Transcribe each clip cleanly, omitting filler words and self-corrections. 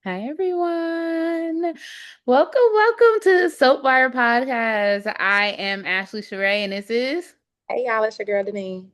Hi everyone. Welcome to the Soapwire Podcast. I am Ashley Sheree and this is Hey y'all, it's your girl Deneen.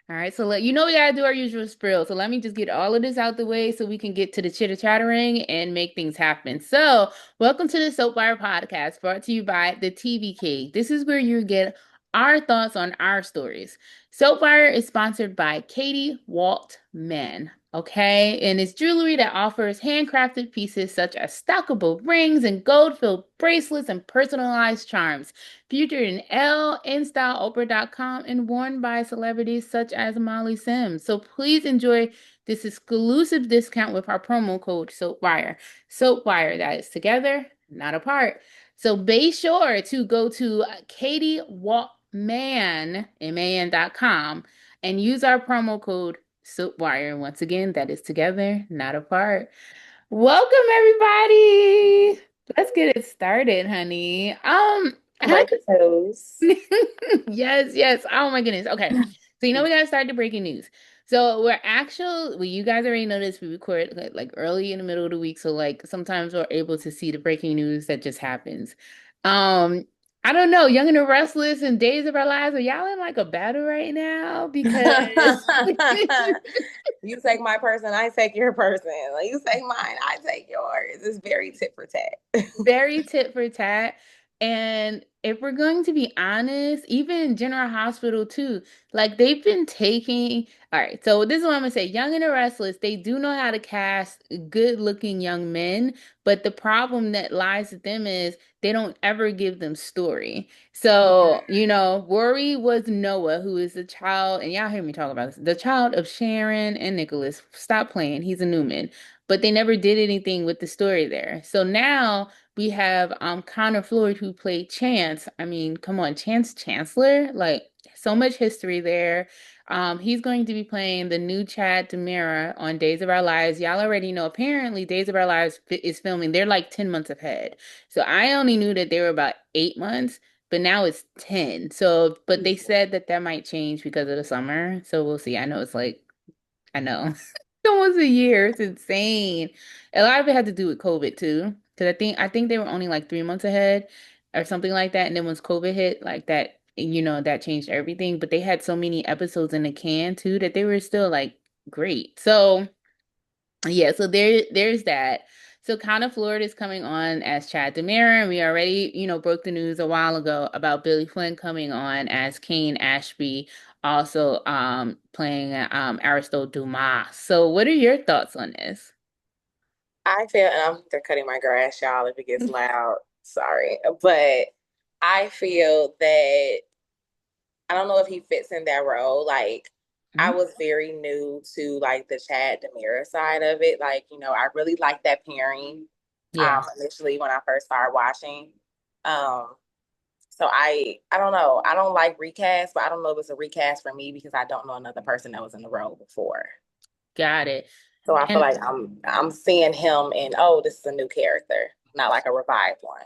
all right, so you know we gotta do our usual spiel. So let me just get all of this out the way so we can get to the chitter chattering and make things happen. So welcome to the Soapwire Podcast, brought to you by the TV King. This is where you get our thoughts on our stories. Soapwire is sponsored by Katie Waltman. Okay, and it's jewelry that offers handcrafted pieces such as stackable rings and gold-filled bracelets and personalized charms featured in Elle, InStyle, Oprah.com, and worn by celebrities such as Molly Sims. So please enjoy this exclusive discount with our promo code SOAPWIRE. SOAPWIRE, that is together, not apart. So be sure to go to Katie Walkman, man.com, and use our promo code SOAPWIRE. Once again, that is together, not apart. Welcome, everybody. Let's get it started, honey. I Break the toes. Yes, yes. Oh my goodness. Okay. So we gotta start the breaking news. So well, you guys already know this. We record like early in the middle of the week, so like sometimes we're able to see the breaking news that just happens. Um, I don't know, Young and the Restless and Days of Our Lives, are y'all in like a battle right now? Because You take my person, I take your person. Like, you take mine, I take yours. It's very tit for tat. very tit for tat. And if we're going to be honest, even General Hospital too, like they've been taking, all right, so this is what I'm gonna say. Young and the Restless, they do know how to cast good looking young men, but the problem that lies with them is they don't ever give them story. So, Rory was Noah, who is the child, and y'all hear me talk about this, the child of Sharon and Nicholas. Stop playing, he's a Newman. But they never did anything with the story there. So now we have Connor Floyd who played Chance. I mean, come on, Chance Chancellor, like so much history there. He's going to be playing the new Chad Demira on Days of Our Lives. Y'all already know. Apparently, Days of Our Lives is filming. They're like 10 months ahead. So I only knew that they were about 8 months, but now it's 10. So, but they said that that might change because of the summer. So we'll see. I know it's like I know. Almost a year. It's insane. A lot of it had to do with COVID too. Because I think they were only like 3 months ahead or something like that. And then once COVID hit, like that, that changed everything. But they had so many episodes in the can too that they were still like great. So yeah, so there's that. So Count of Florida is coming on as Chad Demira, and we already, broke the news a while ago about Billy Flynn coming on as Kane Ashby, also playing Aristotle Dumas. So what are your thoughts on this? I feel, and they're cutting my grass, y'all, if it gets loud. Sorry. But I feel that I don't know if he fits in that role. Like, I Mhm. was very new to like the Chad Demira side of it. Like, I really liked that pairing Yeah. initially when I first started watching. Um, so I don't know. I don't like recast, but I don't know if it's a recast for me because I don't know another person that was in the role before. Got it. So I feel And like I'm seeing him and oh, this is a new character, not like a revived one.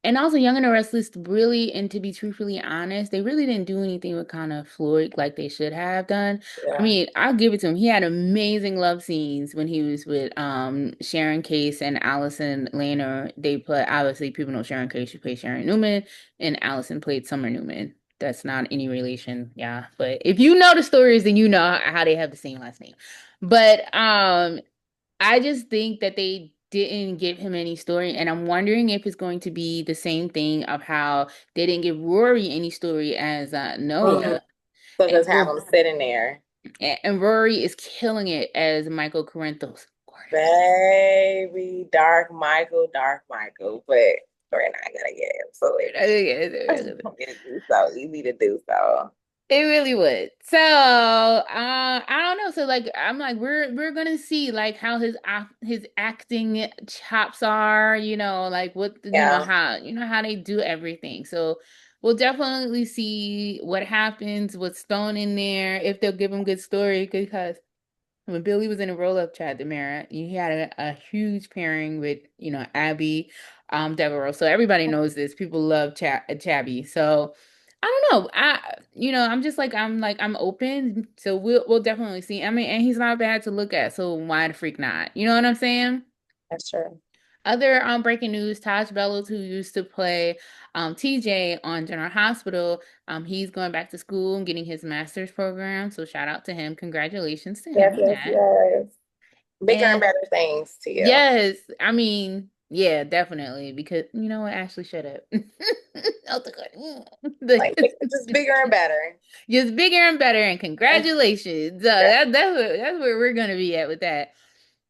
And also, Young and the Restless really, and to be truthfully honest, they really didn't do anything with Connor Floyd like they should have done. I Yeah. mean, I'll give it to him. He had amazing love scenes when he was with Sharon Case and Allison Laner. They play obviously people know Sharon Case, she played Sharon Newman, and Allison played Summer Newman. That's not any relation, yeah. But if you know the stories, then you know how they have the same last name. But I just think that they didn't give him any story, and I'm wondering if it's going to be the same thing of how they didn't give Rory any story as Mhm. Noah, So and just have him sitting there, Rory is killing it as Michael Corinthos. baby, Dark Michael, but we're not gonna get into it. It's so easy to do so. It really would. So, I don't know. So, like, I'm like, we're gonna see like how his acting chops are. Like what Yeah. how they do everything. So, we'll definitely see what happens, what's thrown in there, if they'll give him good story. Because when Billy was in a roll up Chad Demara, he had a huge pairing with Abby, Devereaux. So everybody knows this. People love Chabby. So. I don't know. I'm open. So we'll definitely see. I mean, and he's not bad to look at. So why the freak not? You know what I'm saying? That's true. Other breaking news, Taj Bellows, who used to play TJ on General Hospital, he's going back to school and getting his master's program. So shout out to him. Congratulations to Yes, him on yes, that. yes. Bigger and And better things to you. yes, I mean, yeah, definitely. Because you know what, Ashley, shut up. Out the cut. Like just bigger and better. Just bigger and better, and congratulations. That's where we're gonna be at with that.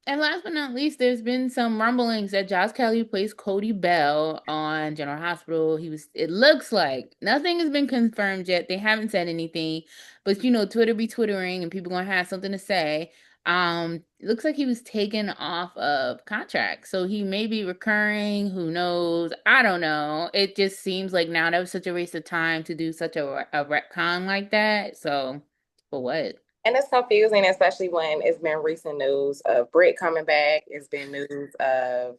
And last but not least, there's been some rumblings that Josh Kelly plays Cody Bell on General Hospital. It looks like nothing has been confirmed yet. They haven't said anything, but you know, Twitter be twittering and people gonna have something to say. It looks like he was taken off of contract, so he may be recurring. Who knows? I don't know. It just seems like now that was such a waste of time to do such a retcon like that. So, for what? And it's confusing, especially when it's been recent news of Britt coming back. It's been news of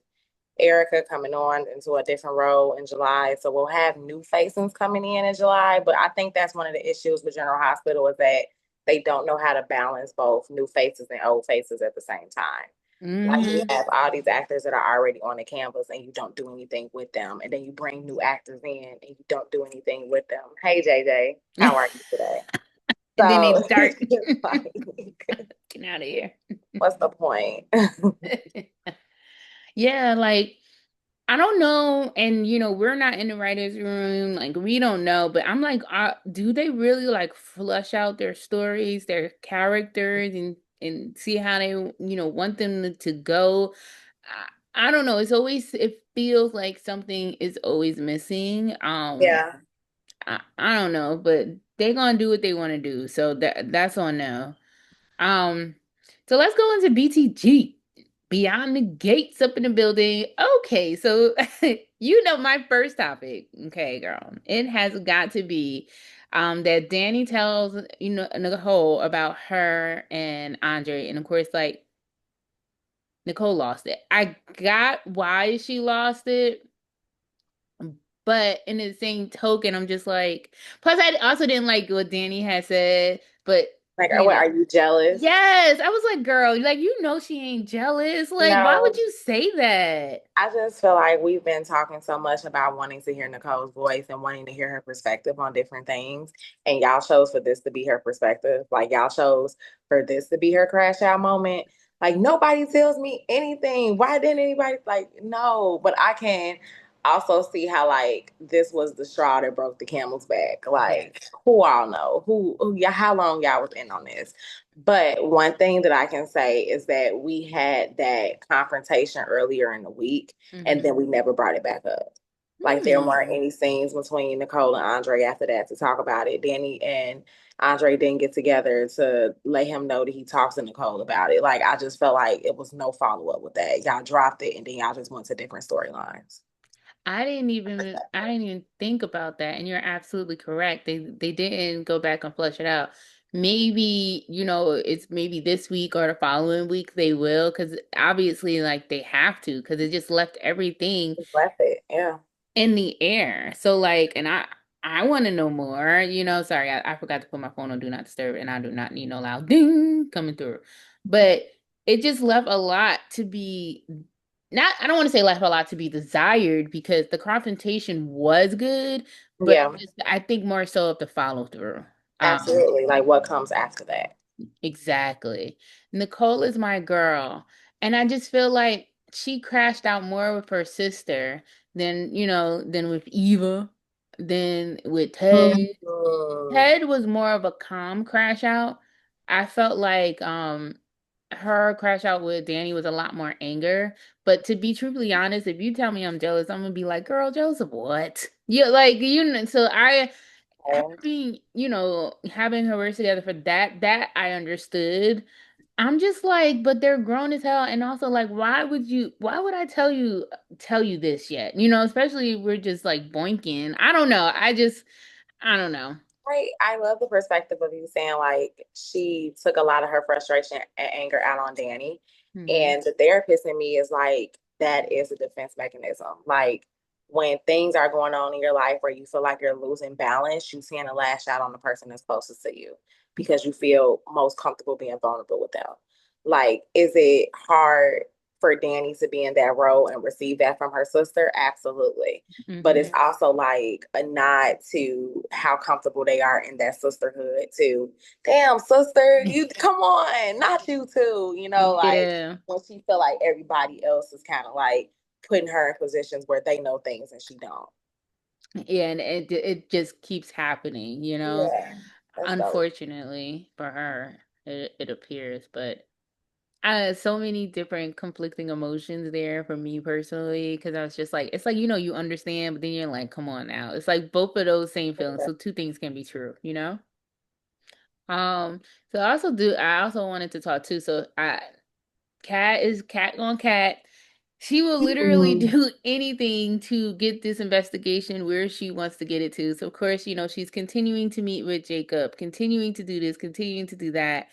Erica coming on into a different role in July. So we'll have new faces coming in July. But I think that's one of the issues with General Hospital is that they don't know how to balance both new faces and old faces at the same time. Like you Hmm. have all these actors that are already on the canvas and you don't do anything with them. And then you bring new actors in and you don't do anything with them. Hey JJ, how are you today? And then So they start it's just like, getting out of here. what's the point? Yeah, like I don't know, and you know, we're not in the writers' room, like we don't know, but I'm like, do they really like flush out their stories, their characters, and see how they, want them to go? I don't know. It feels like something is always missing. Yeah. I don't know, but they gonna do what they want to do, so that's on them. Um, so let's go into BTG. Beyond the gates up in the building. Okay, so my first topic. Okay, girl. It has got to be that Danny tells, Nicole about her and Andre. And of course, like Nicole lost it. I got why she lost it, but in the same token, I'm just like, plus I also didn't like what Danny had said, but Like, you what, know. are you jealous? Yes, I was like, girl, like she ain't jealous. Like, why would No, you say that? I just feel like we've been talking so much about wanting to hear Nicole's voice and wanting to hear her perspective on different things. And y'all chose for this to be her perspective. Like, y'all chose for this to be her crash out moment. Like, nobody tells me anything. Why didn't anybody? Like, no, but I can also see how, like, this was the straw that broke the camel's back. Yes. Like, who all know? Yeah, how long y'all was in on this? But one thing that I can say is that we had that confrontation earlier in the week, and Mm-hmm. then we never brought it back up. Like there weren't Hmm. any scenes between Nicole and Andre after that to talk about it. Danny and Andre didn't get together to let him know that he talks to Nicole about it. Like I just felt like it was no follow up with that. Y'all dropped it, and then y'all just went to different storylines. I didn't even think about that, and you're absolutely correct. They didn't go back and flesh it out. Maybe, it's maybe this week or the following week they will, because obviously, like they have to, because it just left everything Just left it. Yeah. in the air. So like, and I want to know more. Sorry, I forgot to put my phone on do not disturb, and I do not need no loud ding coming through. But it just left a lot to be not. I don't want to say left a lot to be desired because the confrontation was good, but Yeah, just I think more so of the follow through. Um, absolutely. Like what comes after that? exactly. Nicole is my girl, and I just feel like she crashed out more with her sister than with Eva, than with Ted. Mhm. Ted was more of a calm crash out. I felt like her crash out with Danny was a lot more anger. But to be truthfully honest, if you tell me I'm jealous, I'm gonna be like, girl, jealous of what? Yeah, like so her being, having her words together for that I understood. I'm just like, but they're grown as hell, and also like, why would I tell you this yet? Especially if we're just like boinking. I don't know. I don't know. I love the perspective of you saying like she took a lot of her frustration and anger out on Danny. Hmm. And the therapist in me is like, that is a defense mechanism. Like when things are going on in your life where you feel like you're losing balance, you tend to lash out on the person that's closest to you because you feel most comfortable being vulnerable with them. Like, is it hard for Danny to be in that role and receive that from her sister, absolutely. But it's Hmm. also like a nod to how comfortable they are in that sisterhood to, damn, sister, you come on, not you too. Like Yeah. when she feel like everybody else is kind of like putting her in positions where they know things and she don't. Yeah, and it just keeps happening, Yeah, that's dope. unfortunately for her, it appears. But so many different conflicting emotions there for me personally, because I was just like, it's like, you understand, but then you're like, come on now. It's like both of those same feelings. So two things can be true? Um, so I also wanted to talk too. So Cat is cat on cat. She will literally Mhm. do anything to get this investigation where she wants to get it to. So of course, she's continuing to meet with Jacob, continuing to do this, continuing to do that.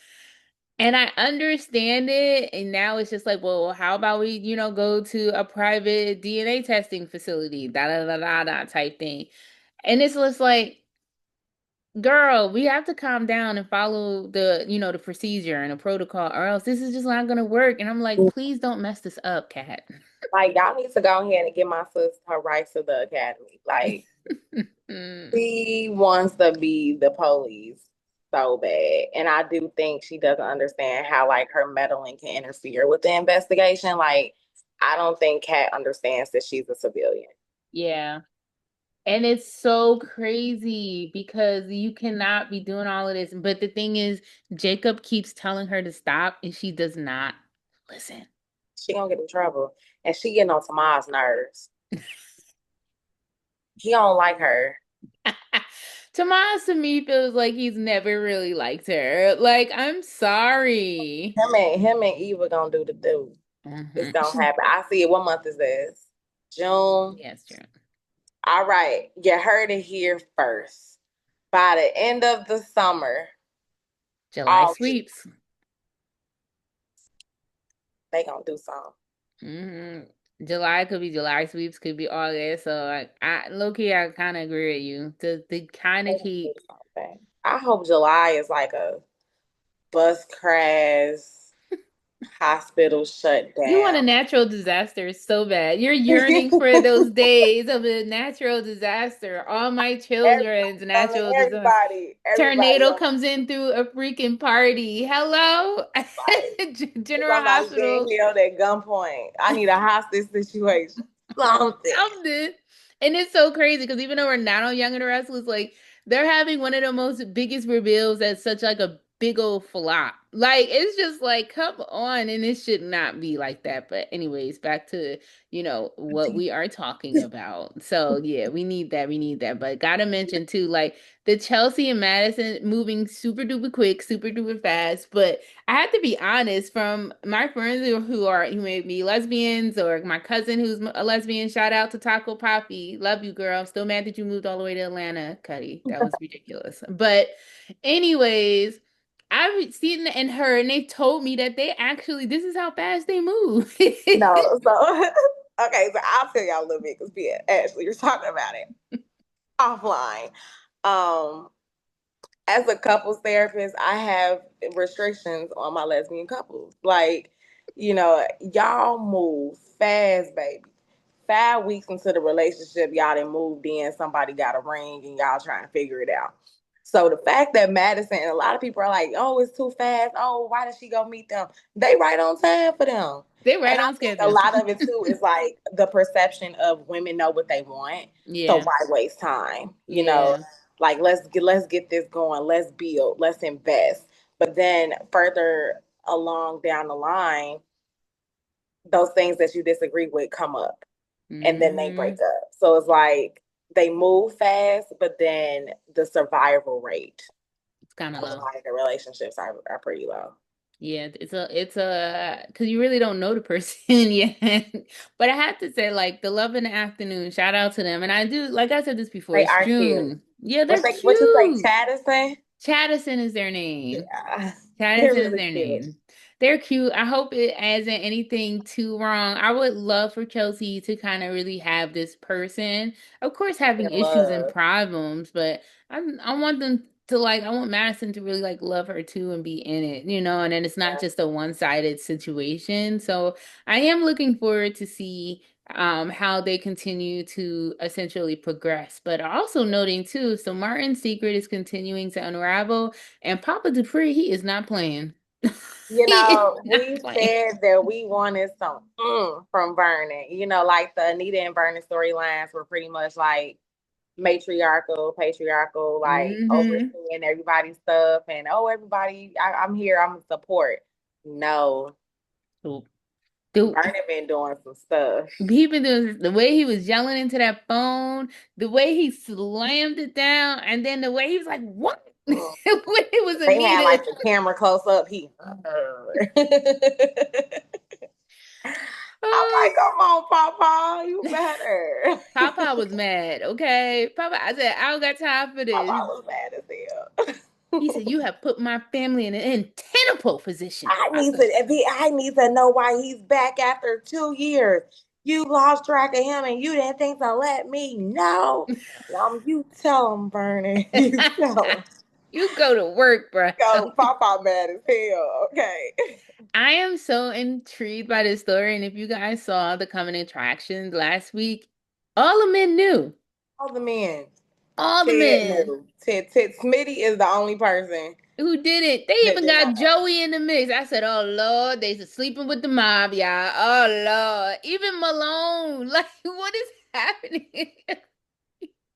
And I understand it. And now it's just like, well, how about we, go to a private DNA testing facility, da da da da da type thing. And it's just like, girl, we have to calm down and follow the procedure and the protocol, or else this is just not gonna work. And I'm like, please don't mess this up, Kat. Like y'all need to go ahead and get my sister her rights to the academy. Like she wants to be the police so bad. And I do think she doesn't understand how like her meddling can interfere with the investigation. Like I don't think Kat understands that she's a civilian. Yeah. And it's so crazy because you cannot be doing all of this. But the thing is, Jacob keeps telling her to stop, and she does not listen. She gonna get in trouble. And she getting on Tomas' nerves. He don't like her. Tomas to me feels like he's never really liked her. Like, I'm sorry. Him and Eva gonna do the do. It's gonna Hmm. happen. I see it. What month is this? June. Yes, true. All right. You heard it here first. By the end of the summer, July August, sweeps. they gonna do something. Hmm. July could be July sweeps, could be August. So I low key, I kind of agree with you. To kind They of gonna do keep. something. I hope July is like a bus crash, hospital shut You want down. a natural disaster so bad. You're yearning for those days of a natural disaster. All my children's natural disaster. Everybody Tornado on comes in through a freaking party. Hello? like General somebody Hospital. getting held at gunpoint. I need a hostage situation. Something. Something. And it's so crazy because even though we're not on Young and the Restless, like they're having one of the most biggest reveals at such like a big old flop. Like it's just like, come on, and it should not be like that. But anyways, back to what we are talking about. So yeah, we need that. We need that. But gotta mention too, like the Chelsea and Madison moving super duper quick, super duper fast. But I have to be honest, from my friends who may be lesbians, or my cousin who's a lesbian, shout out to Taco Poppy. Love you, girl. I'm still mad that you moved all the way to Atlanta, Cuddy. That was ridiculous. But anyways, I've seen and heard, and they told me that they actually this is how fast they move. No, so okay, so I'll tell y'all a little bit because Ashley, you're talking about it offline. Um, as a couples therapist, I have restrictions on my lesbian couples. Like, y'all move fast, baby. 5 weeks into the relationship, y'all done moved in, somebody got a ring, and y'all trying to figure it out. So the fact that Madison and a lot of people are like, oh, it's too fast. Oh, why did she go meet them? They right on time for them. They're And right I on think a schedule. lot of it too is like the perception of women know what they want. So Yeah. why waste time? Yeah. Like let's get this going, let's build, let's invest. But then further along down the line, those things that you disagree with come up and then they break Hmm. up. So it's like they move fast, but then the survival rate It's kind of of low. like the relationships are pretty low. Yeah, it's a because you really don't know the person yet. But I have to say, like the Love in the Afternoon, shout out to them. And I do, like I said this before, They it's are cute. June. Yeah, What they're they what you say, cute. Chaddison? Chaddison is their name. Yeah. They're Chaddison is really their cute. name. They're cute. I hope it isn't anything too wrong. I would love for Chelsea to kind of really have this person, of course, In having issues and love. problems, but I want them to like I want Madison to really like love her too and be in it, and then it's not Yeah. just a one-sided situation. So I am looking forward to see how they continue to essentially progress. But also noting too, so Martin's secret is continuing to unravel, and Papa Dupree, he is not playing. You He is know, not we playing. said that we wanted some from Vernon. You know, like the Anita and Vernon storylines were pretty much like matriarchal, patriarchal, like Hmm. overseeing everybody's stuff and oh, everybody, I'm here, I'm support. No, Dude, Vernon been doing some stuff. he been doing the way he was yelling into that phone, the way he slammed it down, and then the way he was like, "What?" when Mm. it was They had Anita. like the camera close up. He, I'm Oh, like, come on, Papa, you better. Papa was mad. Okay, Papa, I said I don't got time for Papa this. was mad as He hell. said you have put my family in an untenable position. I said, I need to know why he's back after 2 years. You lost track of him and you didn't think to let me know. You tell him, Bernie. You tell him. "You go to work, bro." Go, Papa mad as hell. Okay. I am so intrigued by this story, and if you guys saw the coming attractions last week, all the men knew. All the men. All the Ted men knew. Ted Smitty is the only person who did it. They that even did got not know. Joey in the mix. I said, "Oh Lord, they's sleeping with the mob, y'all. Oh Lord, even Malone. Like, what is happening?" Even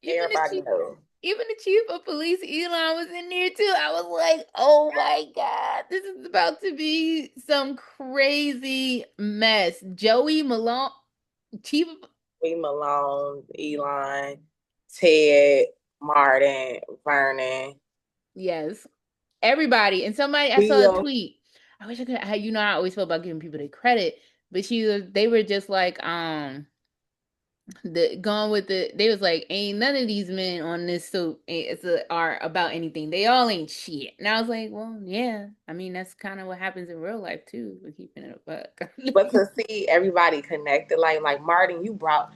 the Everybody chief, knew. even the chief of police, Elon, was in there too. I was like, "Oh my God, this is about to be some crazy mess." Joey Malone, chief of, Lee Malone, Elon, Ted, Martin, Vernon, yes, everybody. And somebody, I saw a Bill. tweet. I wish I could. I always feel about giving people the credit, but they were just like, gone with they was like, ain't none of these men on this soap are about anything. They all ain't shit. And I was like, well, yeah. I mean, that's kind of what happens in real life too. We're keeping it a buck. But to see everybody connected, like Martin, you brought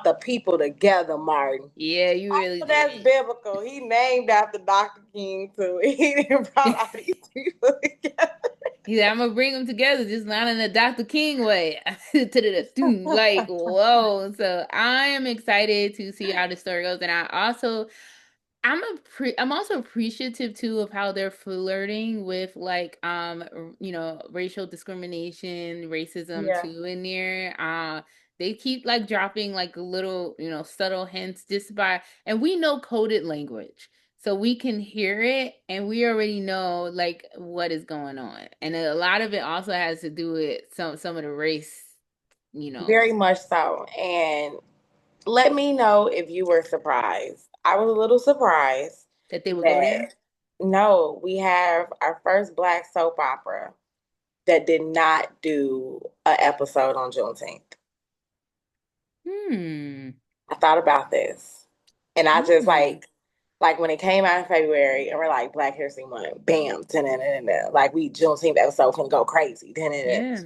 the people together, Martin. Yeah, you I really know that's did. biblical. He named after Dr. King too. He didn't brought all these people together. He said, I'm gonna bring them together, just not in the Dr. King way. Like, whoa. So I am excited to see how the story goes. And I'm also appreciative too of how they're flirting with like racial discrimination, racism Yeah. too in there. They keep like dropping like little, subtle hints just by, and we know coded language. So we can hear it and we already know like what is going on. And a lot of it also has to do with some of the race, you know, Very much so. And let me know if you were surprised. I was a little surprised that they would go there. that no, we have our first Black soap opera that did not do an episode on Juneteenth. Hmm. I thought about this, and I just Hmm. like when it came out in February, and we're like Black History Month, bam, da-da-da-da-da. Like we Juneteenth episode can go crazy, da-da-da. Yeah.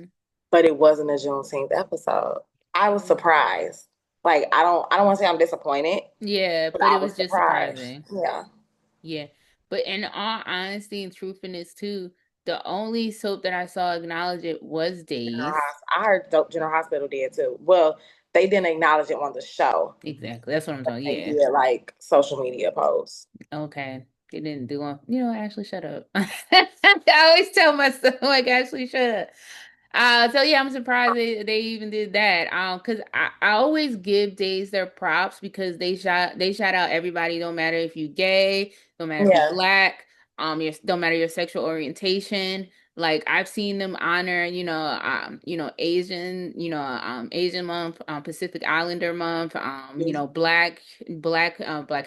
But it wasn't a Juneteenth episode. I was surprised. Like I don't want to say I'm disappointed, Yeah, but but I it was was just surprised. surprising. Yeah, Yeah. But in all honesty and truthfulness too, the only soap that I saw acknowledge it was Days. I heard Dope General Hospital did too. Well, they didn't acknowledge it on the show. Exactly. That's what I'm talking. They Yeah. did like social media posts. Okay. They didn't do one. Ashley, shut up. I always tell myself like Ashley, shut up. So yeah, I'm surprised they even did that. Because I always give Days their props because they shout out everybody, don't matter if you gay, don't matter if you Yeah, black, don't matter your sexual orientation. Like I've seen them honor, Asian, Asian month, Pacific Islander month, Black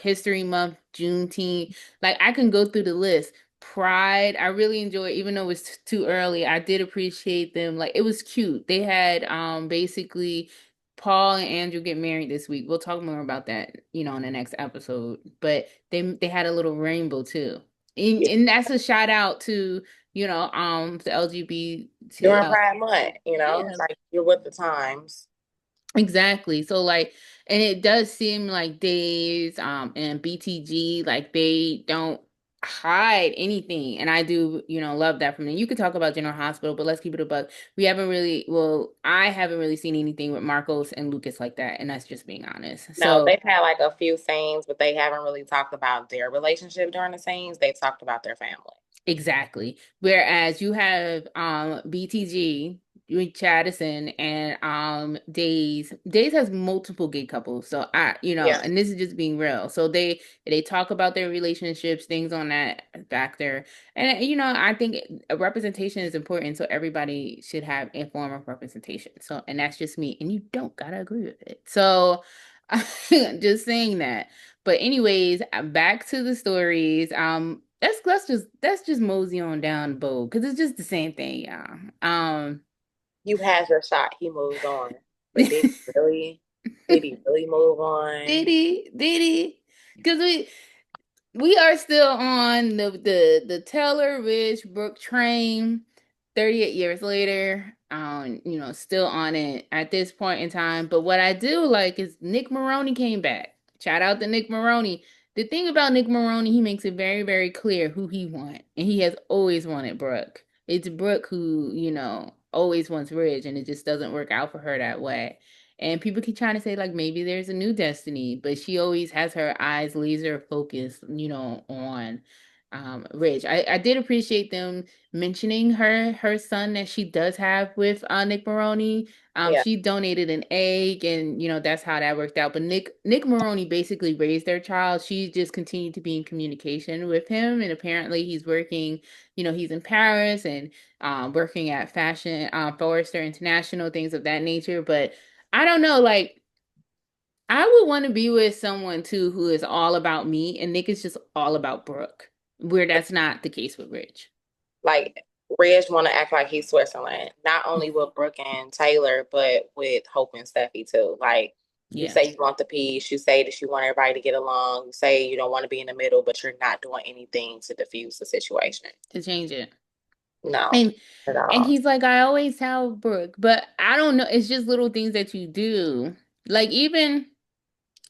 History Month, Juneteenth. Like I can go through the list. Pride, I really enjoy, even though it's too early, I did appreciate them. Like it was cute. They had basically Paul and Andrew get married this week. We'll talk more about that, in the next episode. But they had a little rainbow too. And, yeah. and that's a shout out to, the LGBT. During Pride Month, Yeah, like you're with the times. exactly. So like, and it does seem like Days, and BTG, like they don't. hide anything. And I do, love that from them. You could talk about General Hospital, but let's keep it a buck. We haven't really, well, I haven't really seen anything with Marcos and Lucas like that, and that's just being honest. No, So they've had like a few scenes, but they haven't really talked about their relationship during the scenes. They've talked about their family. exactly. Whereas you have BTG with Chaddison and Days. Days has multiple gay couples. So Yeah. and this is just being real. So they talk about their relationships, things on that factor. And I think a representation is important, so everybody should have a form of representation. So and that's just me. And you don't gotta agree with it. So just saying that. But anyways, back to the stories. Let's just mosey on down, Bo, because it's just the same thing, y'all. You had your shot. He moved on. But Did did he really move on? he? Did he? Because we are still on the Taylor Rich Brook train 38 years later. Still on it at this point in time. But what I do like is Nick Maroney came back. Shout out to Nick Maroney. The thing about Nick Maroney, he makes it very, very clear who he wants. And he has always wanted Brooke. It's Brooke who, always wants Ridge, and it just doesn't work out for her that way. And people keep trying to say, like, maybe there's a new Destiny, but she always has her eyes laser focused, on Ridge. I did appreciate them mentioning her son that she does have with Nick Maroney. Yeah. She donated an egg, and that's how that worked out. But Nick Maroney basically raised their child. She just continued to be in communication with him, and apparently he's working. He's in Paris and working at Fashion Forrester International, things of that nature. But I don't know, like. I would want to be with someone too who is all about me, and Nick is just all about Brooke, where that's not the case with Rich. Like Reg want to act like he's Switzerland, not only with Brooke and Taylor, but with Hope and Steffi too. Like you Yeah, say you want the peace, you say that you want everybody to get along, you say you don't want to be in the middle, but you're not doing anything to diffuse the situation. to change it. No, And at and all. he's like, I always tell Brooke, but I don't know. It's just little things that you do. Like even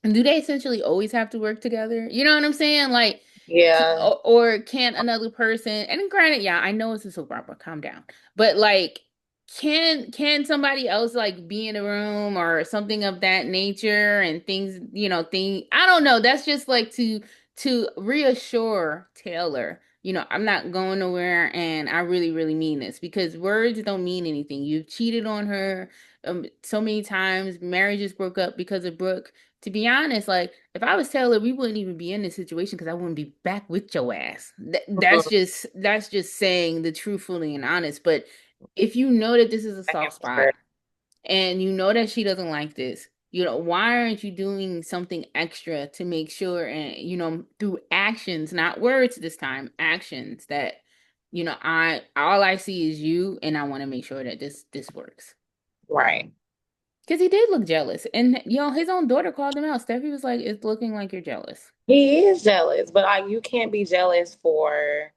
do they essentially always have to work together? You know what I'm saying? Like, Yeah, or can another person? And granted, yeah, I know it's a soap opera. Calm down. But like, can somebody else like be in a room or something of that nature and things? I don't know. That's just like to reassure Taylor. I'm not going nowhere, and I really, really mean this because words don't mean anything. You've cheated on her so many times. Marriages broke up because of Brooke. To be honest, like if I was Taylor, we wouldn't even be in this situation because I wouldn't be back with your ass. That's mhm. just saying the truthfully and honest. But if you know that this is a I soft am spot sure. and you know that she doesn't like this, why aren't you doing something extra to make sure and through actions, not words this time, actions that I all I see is you and I want to make sure that this works. Right. Because he did look jealous. And his own daughter called him out. Steffi was like, it's looking like you're jealous. He is jealous, but like you can't be jealous for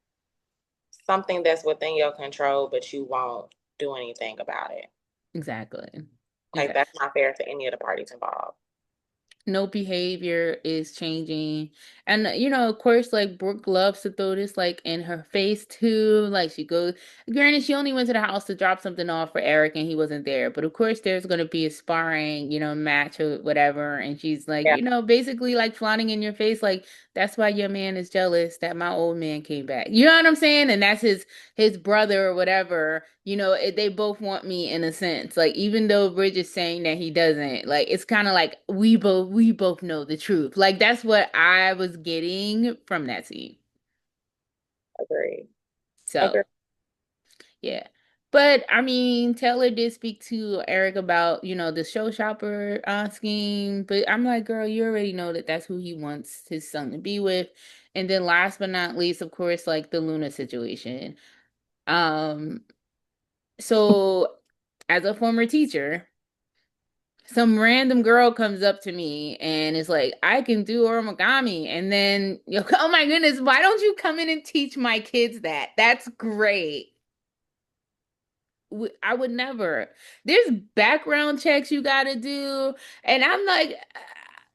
something that's within your control, but you won't do anything about it. Exactly. Like Exactly. that's not fair to any of the parties involved. No behavior is changing. And of course, like Brooke loves to throw this like in her face too. Like she goes, granted, she only went to the house to drop something off for Eric and he wasn't there. But of course there's gonna be a sparring, match or whatever. And she's like, Yeah, basically like flaunting in your face, like, that's why your man is jealous that my old man came back. You know what I'm saying? And that's his brother or whatever, they both want me in a sense. Like even though Bridge is saying that he doesn't, like it's kind of like we both know the truth. Like that's what I was getting from that scene. agree. So Agree. yeah. But I mean, Taylor did speak to Eric about, the show shopper scheme. But I'm like, girl, you already know that that's who he wants his son to be with. And then last but not least, of course, like the Luna situation. Um, so as a former teacher, some random girl comes up to me and is like, I can do origami. And then, oh my goodness, why don't you come in and teach my kids that? That's great. I would never. There's background checks you got to do. And I'm like,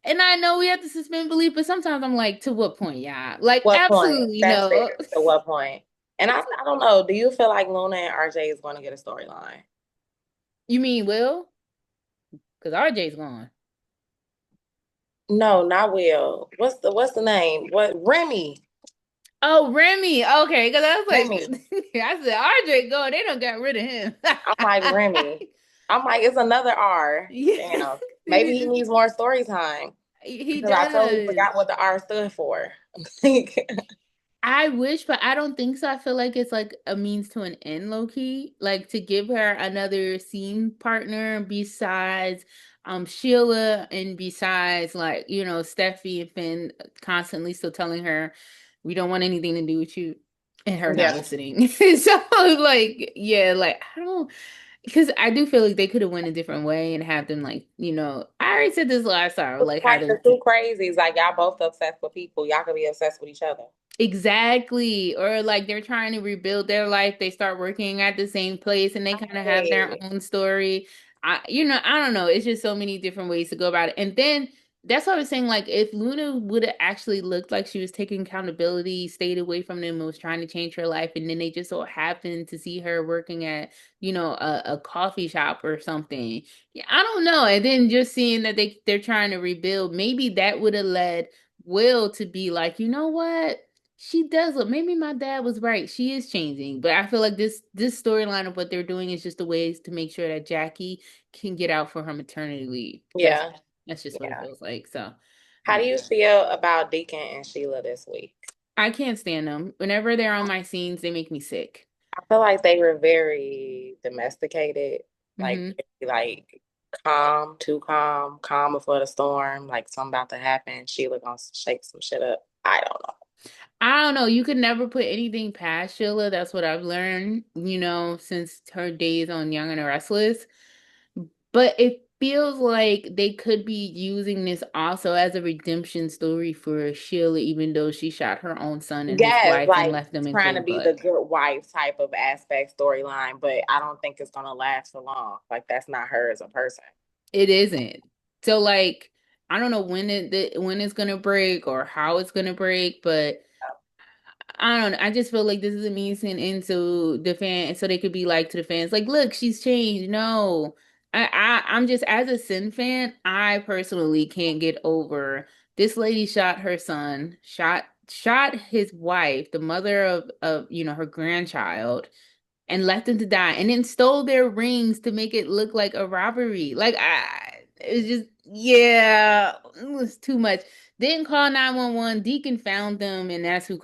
And I know we have to suspend belief, but sometimes I'm like, to what point, yeah? Like, What point? absolutely That's fair. no. To what point? And I don't know. Do you feel like Luna and RJ is going to get a storyline? You mean Will? Because RJ's gone. No, not Will. What's the name? What Remy? Oh, Remy. Okay, because I was Remy. like, I said RJ go. They don't got rid of him. I'm like Remy. I'm like it's another R. Yeah, Damn. Maybe it he just needs more story time he because I totally does. forgot what the R stood for. I wish, but I don't think so. I feel like it's like a means to an end, low key. Like to give her another scene partner besides Sheila and besides like, Steffi and Finn constantly still telling her we don't want anything to do with you and her not Yeah. listening. So like, yeah, like I don't because I do feel like they could have went a different way and have them like, I already said this last time, It's like how like them the two crazies. Like y'all both obsessed with people. Y'all could be obsessed with each other. exactly. Or like they're trying to rebuild their life. They start working at the same place and they kind of have their Right. own story. I don't know. It's just so many different ways to go about it. And then that's what I was saying. Like, if Luna would have actually looked like she was taking accountability, stayed away from them, and was trying to change her life, and then they just so happened to see her working at, a coffee shop or something. Yeah, I don't know. And then just seeing that they're trying to rebuild, maybe that would have led Will to be like, you know what? She does look. Maybe my dad was right. She is changing, but I feel like this storyline of what they're doing is just the ways to make sure that Jackie can get out for her maternity leave. Yeah. That's just what it Yeah. feels like. So, How do yeah, you feel about Deacon and Sheila this week? I can't stand them. Whenever they're on my scenes, they make me sick. I feel like they were very domesticated, like Hmm. like calm, too calm, calm before the storm, like something about to happen. Sheila gonna shake some shit up. I don't know. I don't know. You could never put anything past Sheila. That's what I've learned, since her days on Young and the Restless. But it feels like they could be using this also as a redemption story for Sheila, even though she shot her own son and his Yes, wife and like left them in trying to cold be the blood. good wife type of aspect storyline, but I don't think it's gonna last for long. Like that's not her as a person. It isn't. So like, I don't know when it's gonna break or how it's gonna break, but I don't know. I just feel like this is a means and into the fans, so they could be like to the fans, like, look, she's changed. No, I'm just as a Sin fan, I personally can't get over this lady shot her son, shot his wife, the mother of her grandchild, and left them to die, and then stole their rings to make it look like a robbery. Like it's just yeah, it was too much. Didn't call 911. Deacon found them, and that's who.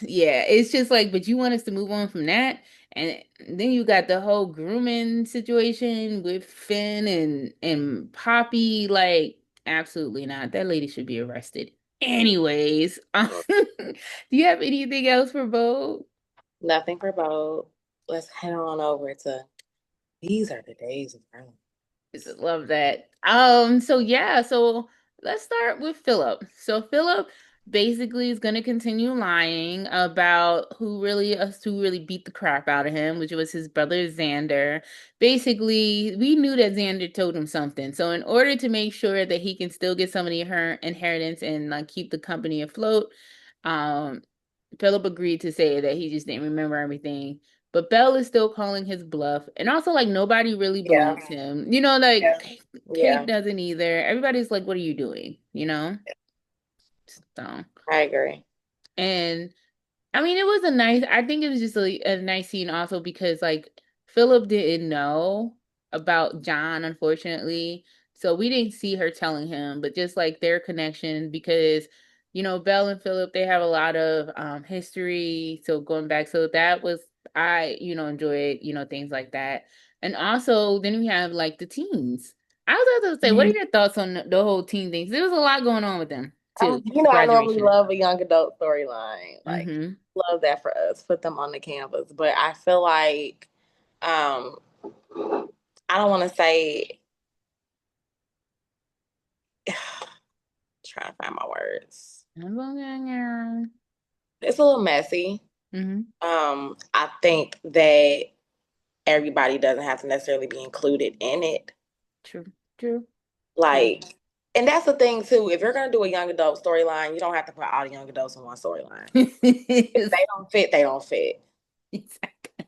Yeah, it's just like, but you want us to move on from that, and then you got the whole grooming situation with Finn and Poppy. Like, absolutely not. That lady should be arrested. Anyways, do you have anything else for Bo? Nothing for both. Let's head on over to these are the days of Harlem. Love that. So yeah, so let's start with Philip. So Philip basically is gonna continue lying about who really beat the crap out of him, which was his brother Xander. Basically, we knew that Xander told him something. So in order to make sure that he can still get some of the her inheritance and like keep the company afloat, um, Philip agreed to say that he just didn't remember everything. But Bell is still calling his bluff. And also, like, nobody really Yeah, believes him. Like, yeah, Kate yeah. doesn't either. Everybody's like, what are you doing? So, I agree. and I mean, I think it was just a nice scene also because like Philip didn't know about John, unfortunately. So we didn't see her telling him, but just like their connection because, Belle and Philip, they have a lot of history. So going back, so that was, enjoyed, things like that. And also then we have like the teens. I was about to say, what are Mhm. your thoughts on the whole teen things? There was a lot going on with them too. I normally Graduation. love a young adult storyline. Like, Mm-hmm. love that for us. Put them on the canvas. But I feel like, um, I don't want to say, trying to find my words. It's a little messy. Mm-hmm. I think that everybody doesn't have to necessarily be included in it. True, true, true. Like, And that's the thing too. If you're gonna do a young adult storyline, you don't have to put all the young adults in one storyline. If they don't fit, they don't fit. Exactly.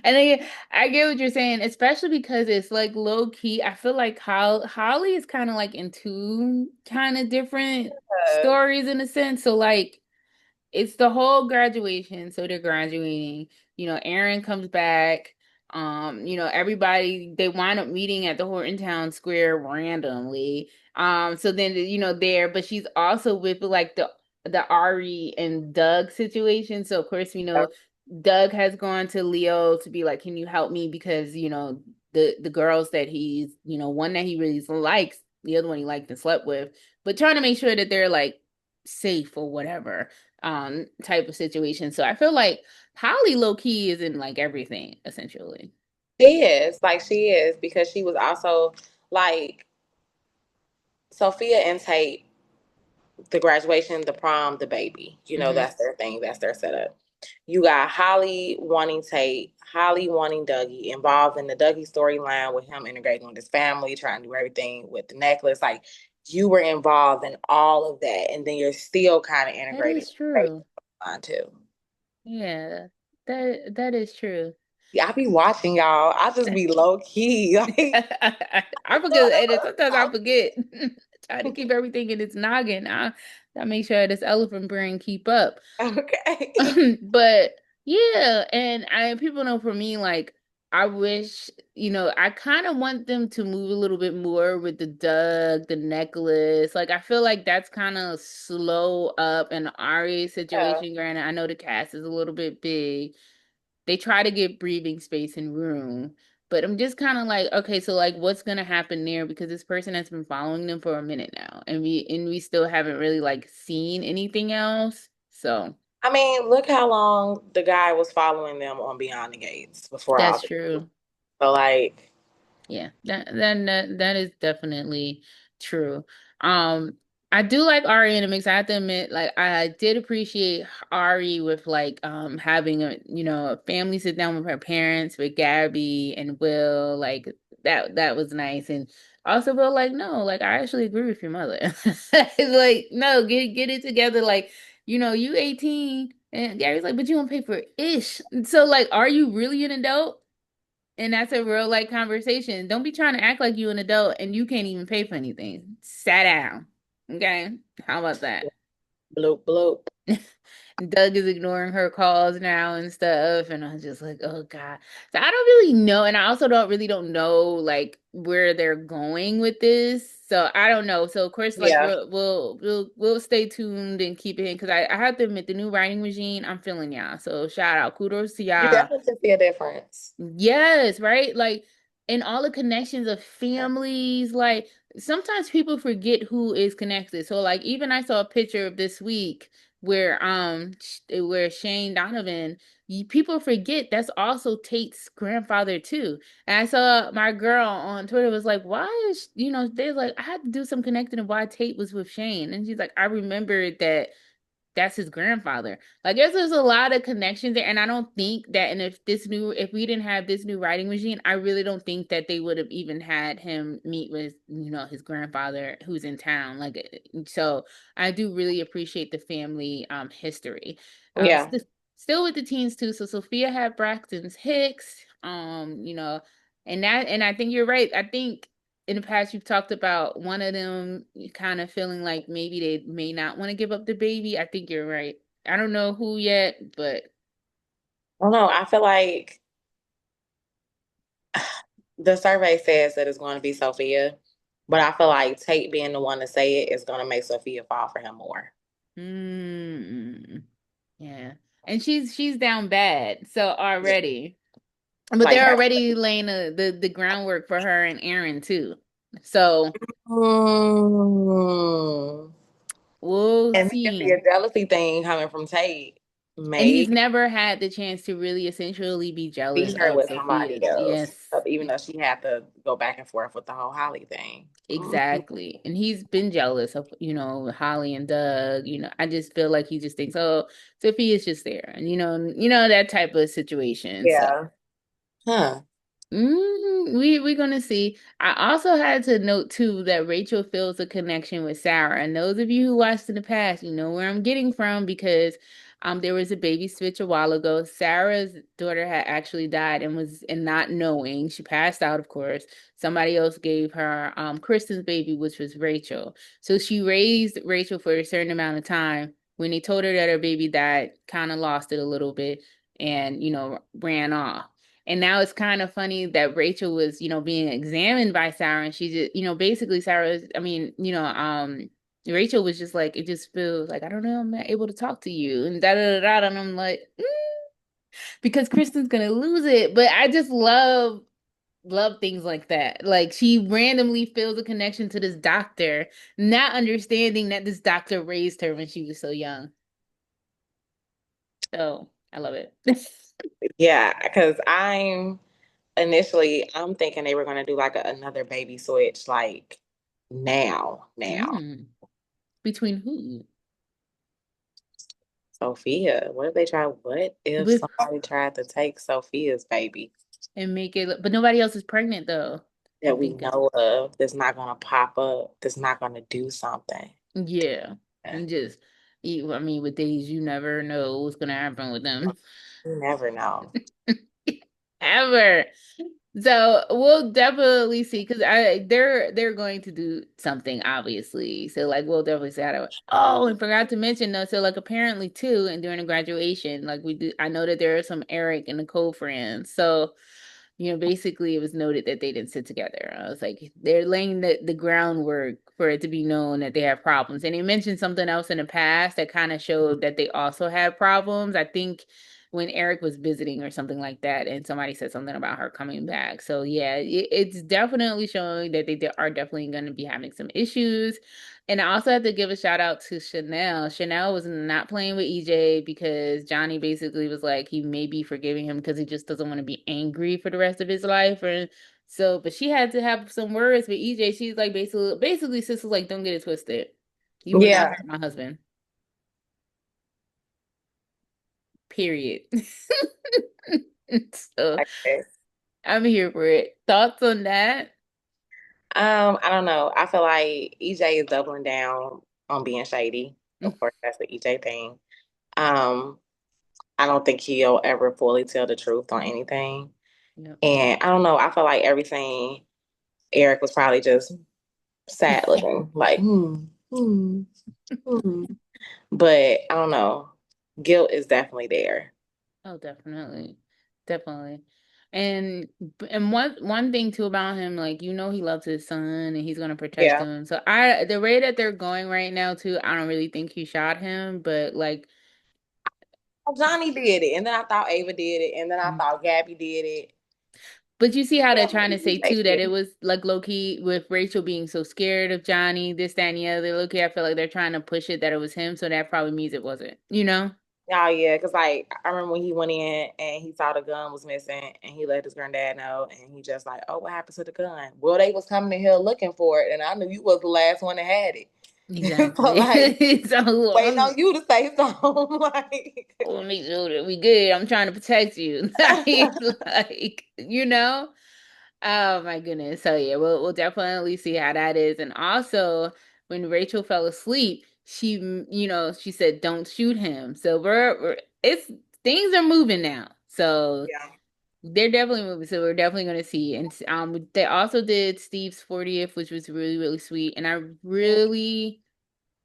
And I get what you're saying, especially because it's like low key. I feel like Holly is kind of like in two kind of different Uh, stories in a sense. So like it's the whole graduation. So they're graduating. Aaron comes back. Everybody they wind up meeting at the Horton Town Square randomly. So then there, but she's also with like the Ari and Doug situation. So of course we know Doug has gone to Leo to be like, can you help me? Because the girls that he's one that he really likes, the other one he liked and slept with, but trying to make sure that they're like safe or whatever type of situation. So I feel like Holly low key is in like everything essentially. she is like she is because she was also like Sophia and Tate, the graduation, the prom, the baby. You know, Hmm. that's their thing. That's their setup. You got Holly wanting Tate, Holly wanting Dougie, involved in the Dougie storyline with him integrating with his family, trying to do everything with the necklace. Like you were involved in all of that, and then you're still kind of That integrating is true. on too. Yeah, that is true. Yeah, I be watching y'all. I just be low key. Like I forget, and sometimes I forget. Try to keep everything in its noggin. I make sure this elephant brain keep up. okay. But yeah, and I people know for me, like I wish, I kind of want them to move a little bit more with the Doug, the necklace. Like I feel like that's kind of slow up in the Ari Yeah. situation. Granted, I know the cast is a little bit big. They try to get breathing space and room. But I'm just kind of like, okay, so like what's gonna happen there? Because this person has been following them for a minute now, and we still haven't really like seen anything else. So I mean, look how long the guy was following them on Beyond the Gates before all that's this. true. So like, Yeah, that is definitely true. Um, I do like Ari in the mix. I have to admit, like I did appreciate Ari with like having a family sit down with her parents, with Gabby and Will. Like that was nice. And also Will, like, no, like I actually agree with your mother. It's like, no, get it together. Like, you 18. And Gabby's like, but you don't pay for ish. So like, are you really an adult? And that's a real like conversation. Don't be trying to act like you an adult and you can't even pay for anything. Sat down. Okay. How about that? bloop bloop. Doug is ignoring her calls now and stuff. And I was just like, oh God. So I don't really know. And I also don't know like where they're going with this. So I don't know. So of course, like Yeah. we'll stay tuned and keep it in because I have to admit the new writing regime, I'm feeling y'all. So shout out. Kudos to You y'all. definitely can see a difference. Yes, right? Like, and all the connections of families, like sometimes people forget who is connected. So like even I saw a picture of this week where Shane Donovan, people forget that's also Tate's grandfather too. And I saw my girl on Twitter was like, why is they're like I had to do some connecting of why Tate was with Shane. And she's like, I remembered that that's his grandfather. Like there's a lot of connections there, and I don't think that. And if we didn't have this new writing machine, I really don't think that they would have even had him meet with his grandfather who's in town. Like so, I do really appreciate the family history. Yeah. Still with the teens too. So Sophia had Braxton's Hicks. And I think you're right. I think in the past you've talked about one of them kind of feeling like maybe they may not want to give up the baby. I think you're right. I don't know who yet, but I don't know. I feel like the survey says that it's going to be Sophia, but I feel like Tate being the one to say it is going to make Sophia fall for him more. mm, yeah. And she's down bad. So already. But Like, they're already laying the groundwork for her and Aaron too. So mm. we'll And you can see see. a jealousy thing coming from Tate. And he's Maybe never had the chance to really essentially be jealous see her of with somebody Sophia. else, Yes. even though she had to go back and forth with the whole Holly thing. Exactly. And he's been jealous of, Holly and Doug. I just feel like he just thinks, oh, Sophie is just there. And that type of situation. So Yeah. Huh. hmm we're gonna see. I also had to note too that Rachel feels a connection with Sarah. And those of you who watched in the past, you know where I'm getting from because there was a baby switch a while ago. Sarah's daughter had actually died and was and not knowing. She passed out, of course. Somebody else gave her Kristen's baby, which was Rachel. So she raised Rachel for a certain amount of time. When they told her that her baby died, kind of lost it a little bit and ran off. And now it's kind of funny that Rachel was, being examined by Sarah, and she just, basically Sarah, I mean, Rachel was just like, it just feels like, I don't know, I'm not able to talk to you, and da da da da, and I'm like, because Kristen's gonna lose it. But I just love things like that. Like she randomly feels a connection to this doctor, not understanding that this doctor raised her when she was so young. So I love it. Yeah, because I'm thinking they were gonna do like another baby switch, like now. Mm. Between who? Sophia, what if With somebody tried to take Sophia's baby and make it but nobody else is pregnant though. that I'm we thinking. know of that's not gonna pop up, that's not gonna do something? Yeah. Yeah, And just I mean, with these, you never know what's gonna happen with them. you never know. Ever. So we'll definitely see because I they're going to do something obviously. So like we'll definitely see how to. Oh, and forgot to mention though. So like apparently too, and during the graduation, like we do, I know that there are some Eric and Nicole friends. So basically it was noted that they didn't sit together. I was like, they're laying the groundwork for it to be known that they have problems. And they mentioned something else in the past that kind of showed that they also had problems. I think when Eric was visiting or something like that, and somebody said something about her coming back. So yeah, it's definitely showing that are definitely going to be having some issues. And I also have to give a shout out to Chanel. Chanel was not playing with EJ because Johnny basically was like he may be forgiving him because he just doesn't want to be angry for the rest of his life. Or so, but she had to have some words with EJ. She's like basically sister's like, don't get it twisted. You will not Yeah. hurt my husband. Period. So Okay. I'm here for it. Thoughts on that? I don't know. I feel like EJ is doubling down on being shady. Of course, that's the EJ thing. Um, I don't think he'll ever fully tell the truth on anything. Yep. And I don't know. I feel like everything Eric was probably just sad looking, like, hmm. But I don't know. Guilt is definitely there. Oh, definitely. Definitely. And and one thing too about him, like he loves his son and he's gonna protect Yeah. him. So I the way that they're going right now too, I don't really think he shot him, but like Johnny did it, and then I thought Ava did it, and then I mm. thought Gabby did it. But you see how they're Yeah, trying to maybe say they too that it did. was like low key with Rachel being so scared of Johnny, this, that, and the other. Low key, I feel like they're trying to push it that it was him, so that probably means it wasn't, you know? Oh yeah, because like I remember when he went in and he saw the gun was missing, and he let his granddad know, and he just like, "Oh, what happened to the gun?" Well, they was coming in here looking for it, and I knew you was the last one that had it. So Exactly. like, So waiting on you to say something. Like, I want to make sure that we good. I'm trying to protect you. Like, Oh my goodness. So yeah, we'll definitely see how that is. And also, when Rachel fell asleep, she said, "Don't shoot him." So we're it's things are moving now. So yeah, they're definitely moving. So we're definitely going to see. And they also did Steve's 40th, which was really really sweet. And I really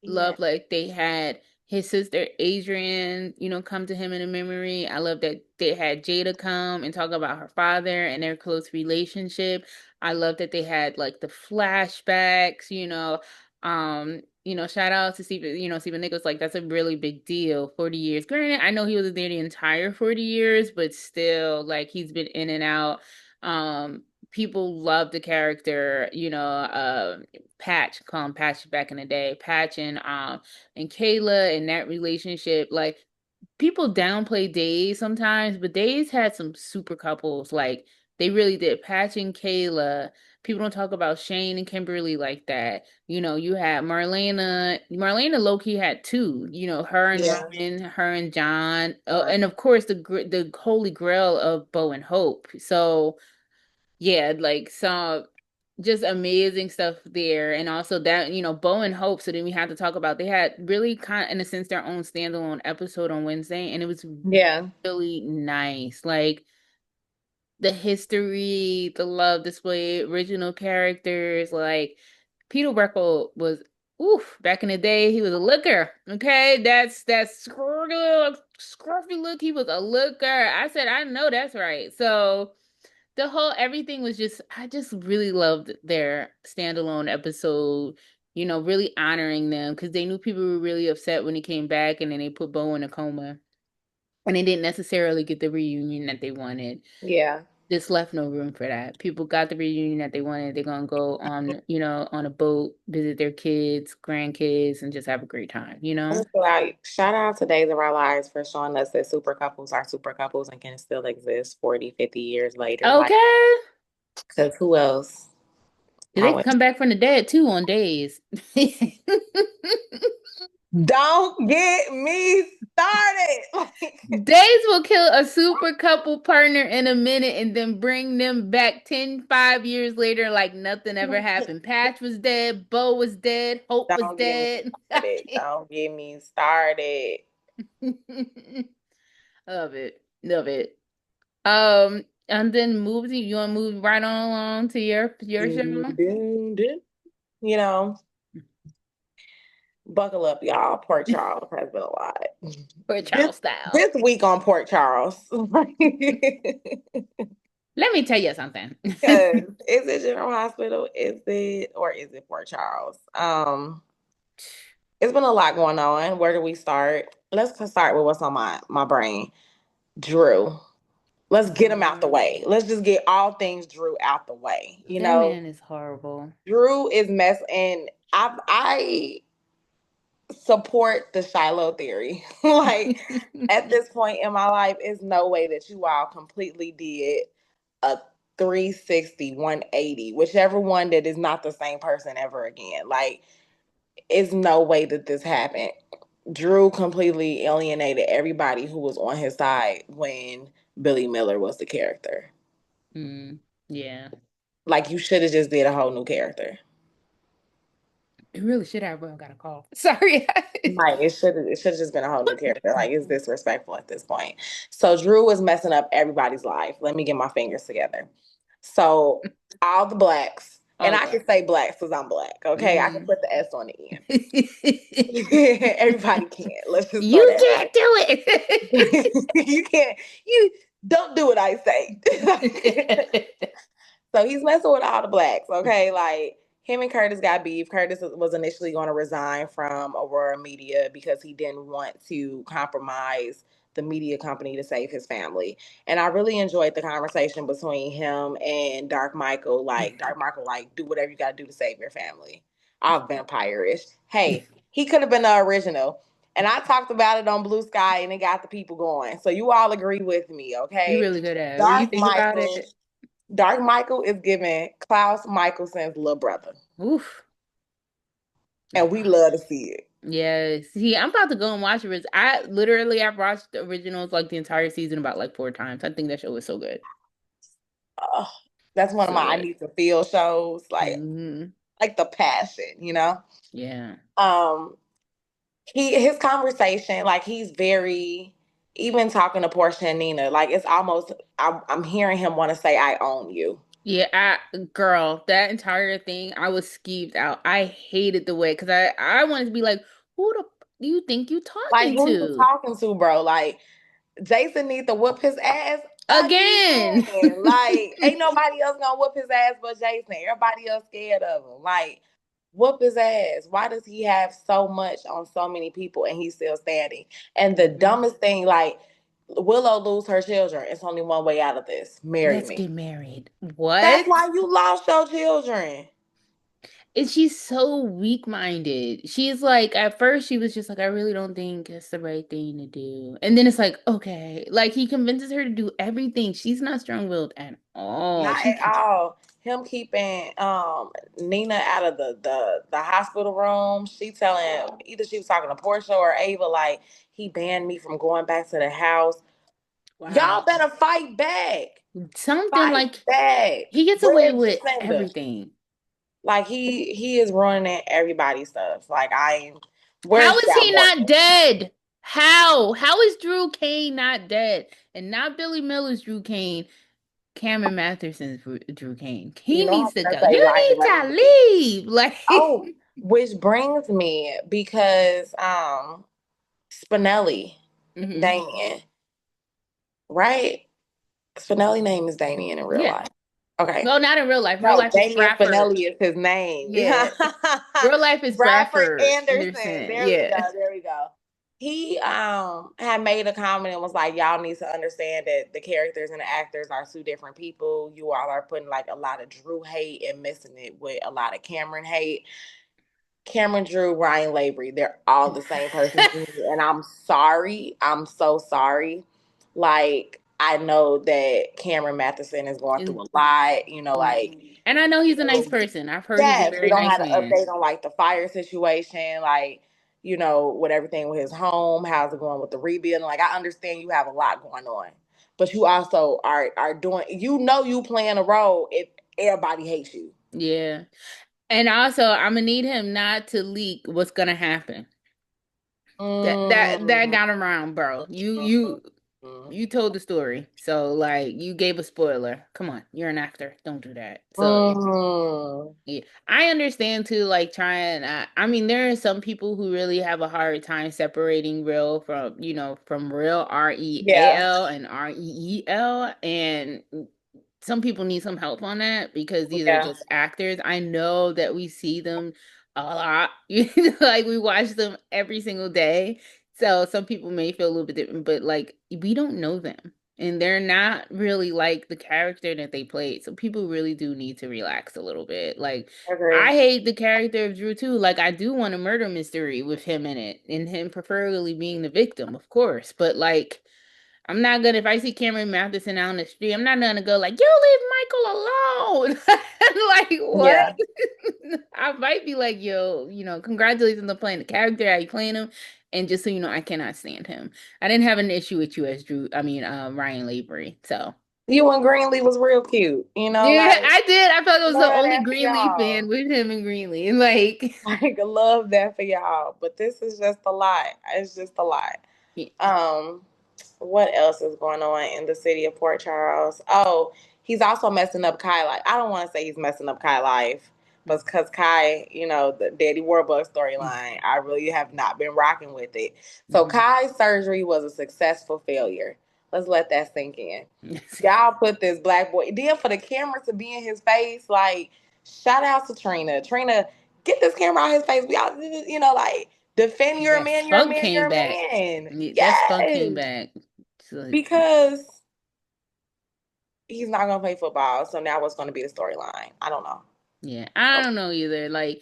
yeah, love like they had his sister Adrian, come to him in a memory. I love that they had Jada come and talk about her father and their close relationship. I love that they had like the flashbacks, shout out to Stephen, Stephen Nichols, like that's a really big deal. 40 years. Granted, I know he was there the entire 40 years, but still, like he's been in and out. People love the character, Patch, call him Patch back in the day, Patch and Kayla and that relationship. Like people downplay Days sometimes, but Days had some super couples. Like they really did. Patch and Kayla. People don't talk about Shane and Kimberly like that. You had Marlena. Marlena Loki had two. Her and yeah. Roman, her and John, Right. and of course the holy grail of Bo and Hope. So Yeah, like some just amazing stuff there. And also that, Bo and Hope. So then we had to talk about they had really kind of, in a sense, their own standalone episode on Wednesday, and it was Yeah. really nice. Like the history, the love display, original characters, like Peter Breckle was oof, back in the day, he was a looker. Okay, that's scruffy look. He was a looker. I said, I know that's right. So the whole everything was just I just really loved their standalone episode, really honoring them because they knew people were really upset when he came back and then they put Bo in a coma and they didn't necessarily get the reunion that they wanted. Yeah. This left no room for that. People got the reunion that they wanted. They're gonna go on a boat, visit their kids, grandkids, and just have a great time, you I know? just feel like shout out to Days of Our Lives for showing us that super couples are super couples and can still exist 40, 50 years later. Like, Okay. because who else? They How can it come back from the dead too on days. don't get me started. Like, Days will kill a super couple partner in a minute and then bring them back 5 years later like nothing ever happened. Patch was dead, Bo was dead, Hope was don't get me dead. started. Don't get me started. Love it. Love it. And then you want to move right on along to your Dun, show? dun, dun. You know, buckle up, y'all. Port Charles has been a lot. For This child style. this week on Port Charles. Let me tell you something. Because is it General Hospital? Is it or is it Port Charles? It's been a lot going on. Where do we start? Let's start with what's on my brain. Drew. Let's get him out the way. Ooh, Let's just get all things Drew out the way. that man is horrible. Drew is mess, and I support the Shiloh theory. Like at this point in my life, it's no way that you all completely did a 360, 180, whichever one that is not the same person ever again. Like, it's no way that this happened. Drew completely alienated everybody who was on his side when Billy Miller was the character. Mm, yeah. Like, you should have just did a whole new character. It really should have got a call. Sorry. Like, it should have just been a whole new character. Like, it's disrespectful at this point. So Drew was messing up everybody's life. Let me get my fingers together. So all the blacks, and All I black. can say blacks because I'm black. Okay, I can Mm. put the S on the end. Everybody can. Let's just throw You that. can't do it. You can't. You don't do what I say. So he's messing with all the blacks, okay? Like him and Curtis got beef. Curtis was initially going to resign from Aurora Media because he didn't want to compromise the media company to save his family. And I really enjoyed the conversation between him and Dark Michael. Like Dark Michael, like do whatever you got to do to save your family. All vampire-ish. Hey, he could have been the original. And I talked about it on Blue Sky and it got the people going. So you all agree with me, You okay? really good at it. When you Dark think about Michael it, Dark Michael is giving Klaus Michelson's little brother. oof. And we love to see it. Yeah, see, I'm about to go and watch it. I've watched the originals like the entire season about like 4 times. I think that show was so good. Oh, that's one of So my I good. need to feel shows. Hmm. Like the passion. Yeah. Um his conversation, like he's very even talking to Portia and Nina, like it's almost I'm hearing him want to say I own you. Yeah, girl, that entire thing, I was skeeved out. I hated the way because I wanted to be like, who the do you think you Like talking who you to? talking to, bro? Like Jason needs to whoop his ass Again. again. Like, ain't nobody else gonna whoop his ass but Jason. Everybody else scared of him. Like, whoop his ass. Why does he have so much on so many people and he's still standing? And the Mhm. dumbest thing, like, Willow lose her children. It's only one way out of this. Marry Let's me. get married. That's What? why you lost your children. And she's so weak-minded. She's like, at first she was just like, I really don't think it's the right thing to do. And then it's like, okay. Like he convinces her to do everything. She's not strong-willed at all. Not She at can all. Him keeping Nina out of the hospital room. She telling either she was talking to Portia or Ava, like he banned me from going back to the house. Y'all wow. better fight back. Something Fight like back. he gets away Where's with Jacinda? everything. Like he is ruining everybody's stuff. Like How where's is he not Morgan? dead? How? How is Drew Kane not dead? And not Billy Miller's Drew Kane, Cameron Matherson's Drew Kane. You He know I'm needs to gonna go. say You light need to rain. leave. Like, Oh, which brings me because Spinelli, hmm Damien, right? Spinelli name is Damien in real yeah. life. Okay. Well, not in real life. Real No, life is Damien Bradford. Spinelli is his name. Yeah. Real life is Bradford Bradford Anderson. Anderson. There we Yeah. go. There we go. He had made a comment and was like, y'all need to understand that the characters and the actors are two different people. You all are putting like a lot of Drew hate and missing it with a lot of Cameron hate. Cameron Drew, Ryan Lavery, they're all the same person to me. And I'm sorry. I'm so sorry. Like, I know that Cameron Matheson is going And through a lot, you know, like, and I know he's a nice so, person. I've heard he's a yes, we very don't nice have an man. update on like the fire situation, like, you know, with everything with his home, how's it going with the rebuilding. Like, I understand you have a lot going on, but you also are doing, you know, you playing a role if everybody hates you. Yeah. And also, I'm gonna need him not to leak what's gonna happen. That Mm. got him around, bro. You told the story. So like you gave a spoiler. Come on, you're an actor. Don't do that. So Mm. yeah, I understand too. Like trying. I mean, there are some people who really have a hard time separating real from from real Yeah, REAL and REEL, and some people need some help on that because these are yeah, just actors. I know that we see them a lot. Like we watch them every single day. So some people may feel a little bit different, but like we don't know them. And they're not really like the character that they played. So people really do need to relax a little bit. Like I agree. I hate the character of Drew too. Like I do want a murder mystery with him in it, and him preferably being the victim, of course. But like I'm not gonna if I see Cameron Matheson out on the street, I'm not gonna go like, "You leave Michael alone." Like what? Yeah, I might be like, "Yo, congratulations on playing the character, how you playing him." And just so you know, I cannot stand him. I didn't have an issue with you as Drew. I mean, Ryan Lavery. So you and Greenlee was real cute. You know, yeah, like I did. I felt I was the love only that for Greenleaf y'all. fan with him and Greenlee. And like, Like love that for y'all. But this is just a lot. It's just a lot. yeah. Um, what else is going on in the city of Port Charles? Oh, he's also messing up Kai life. I don't want to say he's messing up Kai life, but because Kai, you know, the Daddy Warbucks storyline, I really have not been rocking with it. So Mhm. Kai's surgery was a successful failure. Let's let that sink in. Y'all put this black boy, then for the camera to be in his face, like shout out to Trina. Trina, get this camera out his face. We all, you know, like defend your That man, your spunk man, came your back. man. Yeah, that spunk came Yes, back. So, because he's not gonna play football. So now what's gonna be the storyline? I don't know. yeah, I don't know either. Like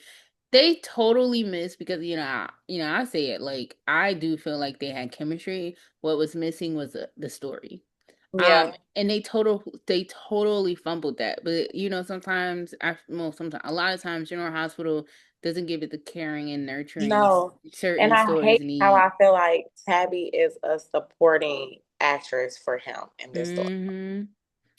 they totally missed because I say it like I do feel like they had chemistry. What was missing was the story. Yeah, And they totally fumbled that. But sometimes sometimes a lot of times General Hospital doesn't give it the caring and nurturing no, and certain I stories hate how need. I feel like Tabby is a supporting actress for him in this story. Mm-hmm.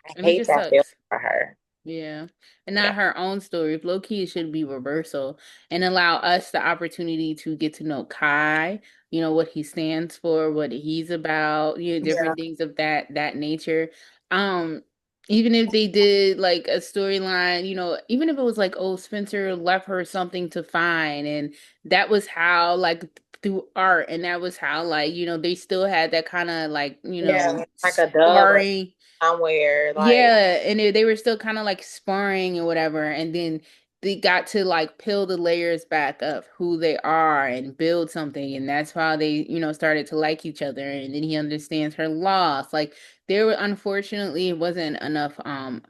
I And it hate just that feeling sucks. for her. Yeah. And not Yeah, her own story. If low key, it should be reversal and allow us the opportunity to get to know Kai, what he stands for, what he's about, yeah, different things of that nature. Um, Even if they did like a storyline, even if it was like, oh, Spencer left her something to find, and that was how like through art, and that was how like, they still had that kind of like, yeah, like a dub or sparring. somewhere. Like, Yeah, and they were still kind of like sparring and whatever, and then they got to like peel the layers back of who they are and build something, and that's how they, started to like each other, and then he understands her loss. Like there were unfortunately it wasn't enough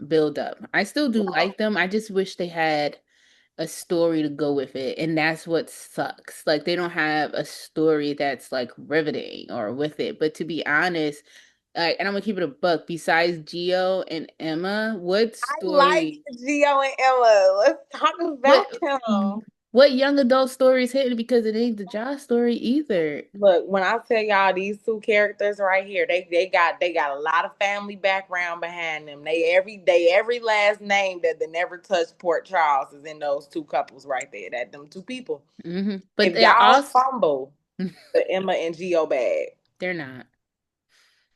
build up. I still do like them. I just wish they had a story to go with it, and that's what sucks. Like they don't have a story that's like riveting or with it. But to be honest, and I'm gonna keep it a buck. Besides Geo and Emma, what I like story? Gio and Emma. Let's talk What about them. What young adult story is hitting because it ain't the Josh story either. Look, when I tell y'all these two characters right here, they got a lot of family background behind them. Every last name that they never touched Port Charles is in those two couples right there. That them two people. But If they're y'all also fumble the Emma and Geo bag, they're not.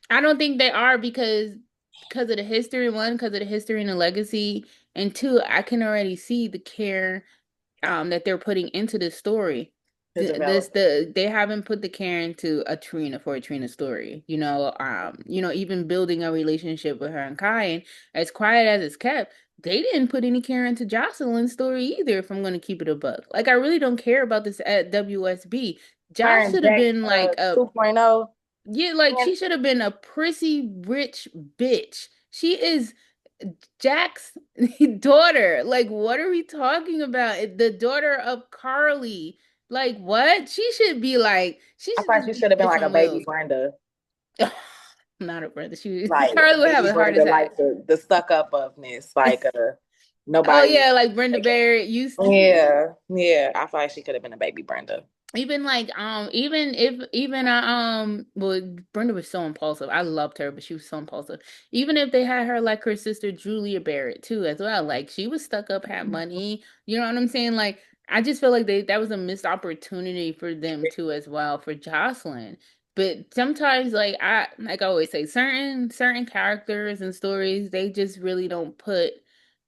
I don't think they are because of the history, one, because of the history and the legacy, and two, I can already see the care that they're putting into the story. to develop it. They haven't put the care into a Trina for a Trina story. Even building a relationship with her and Kai, and as quiet as it's kept, they didn't put any care into Jocelyn's story either, if I'm gonna keep it a buck. Like I really don't care about this at WSB. Her Josh and should have Jack been like a 2.0. yeah, like And she should have been a prissy rich bitch. She is Jack's daughter. Like, what are we talking about? The daughter of Carly. Like, what? She I should thought just she be should have been bitch like a on baby wheels. Brenda. Not a brother. Like Carly would have baby a heart Brenda, attack. like the stuck up ofness. Like Oh nobody. yeah, like Brenda Barrett used to be. Yeah, yeah. I feel like she could have been a baby Brenda. Even like even if even well Brenda was so impulsive. I loved her, but she was so impulsive. Even if they had her like her sister Julia Barrett too as well. Like she was stuck up, had money. You know what I'm saying? Like I just feel like that was a missed opportunity for them too as well for Jocelyn. But sometimes I always say certain characters and stories, they just really don't put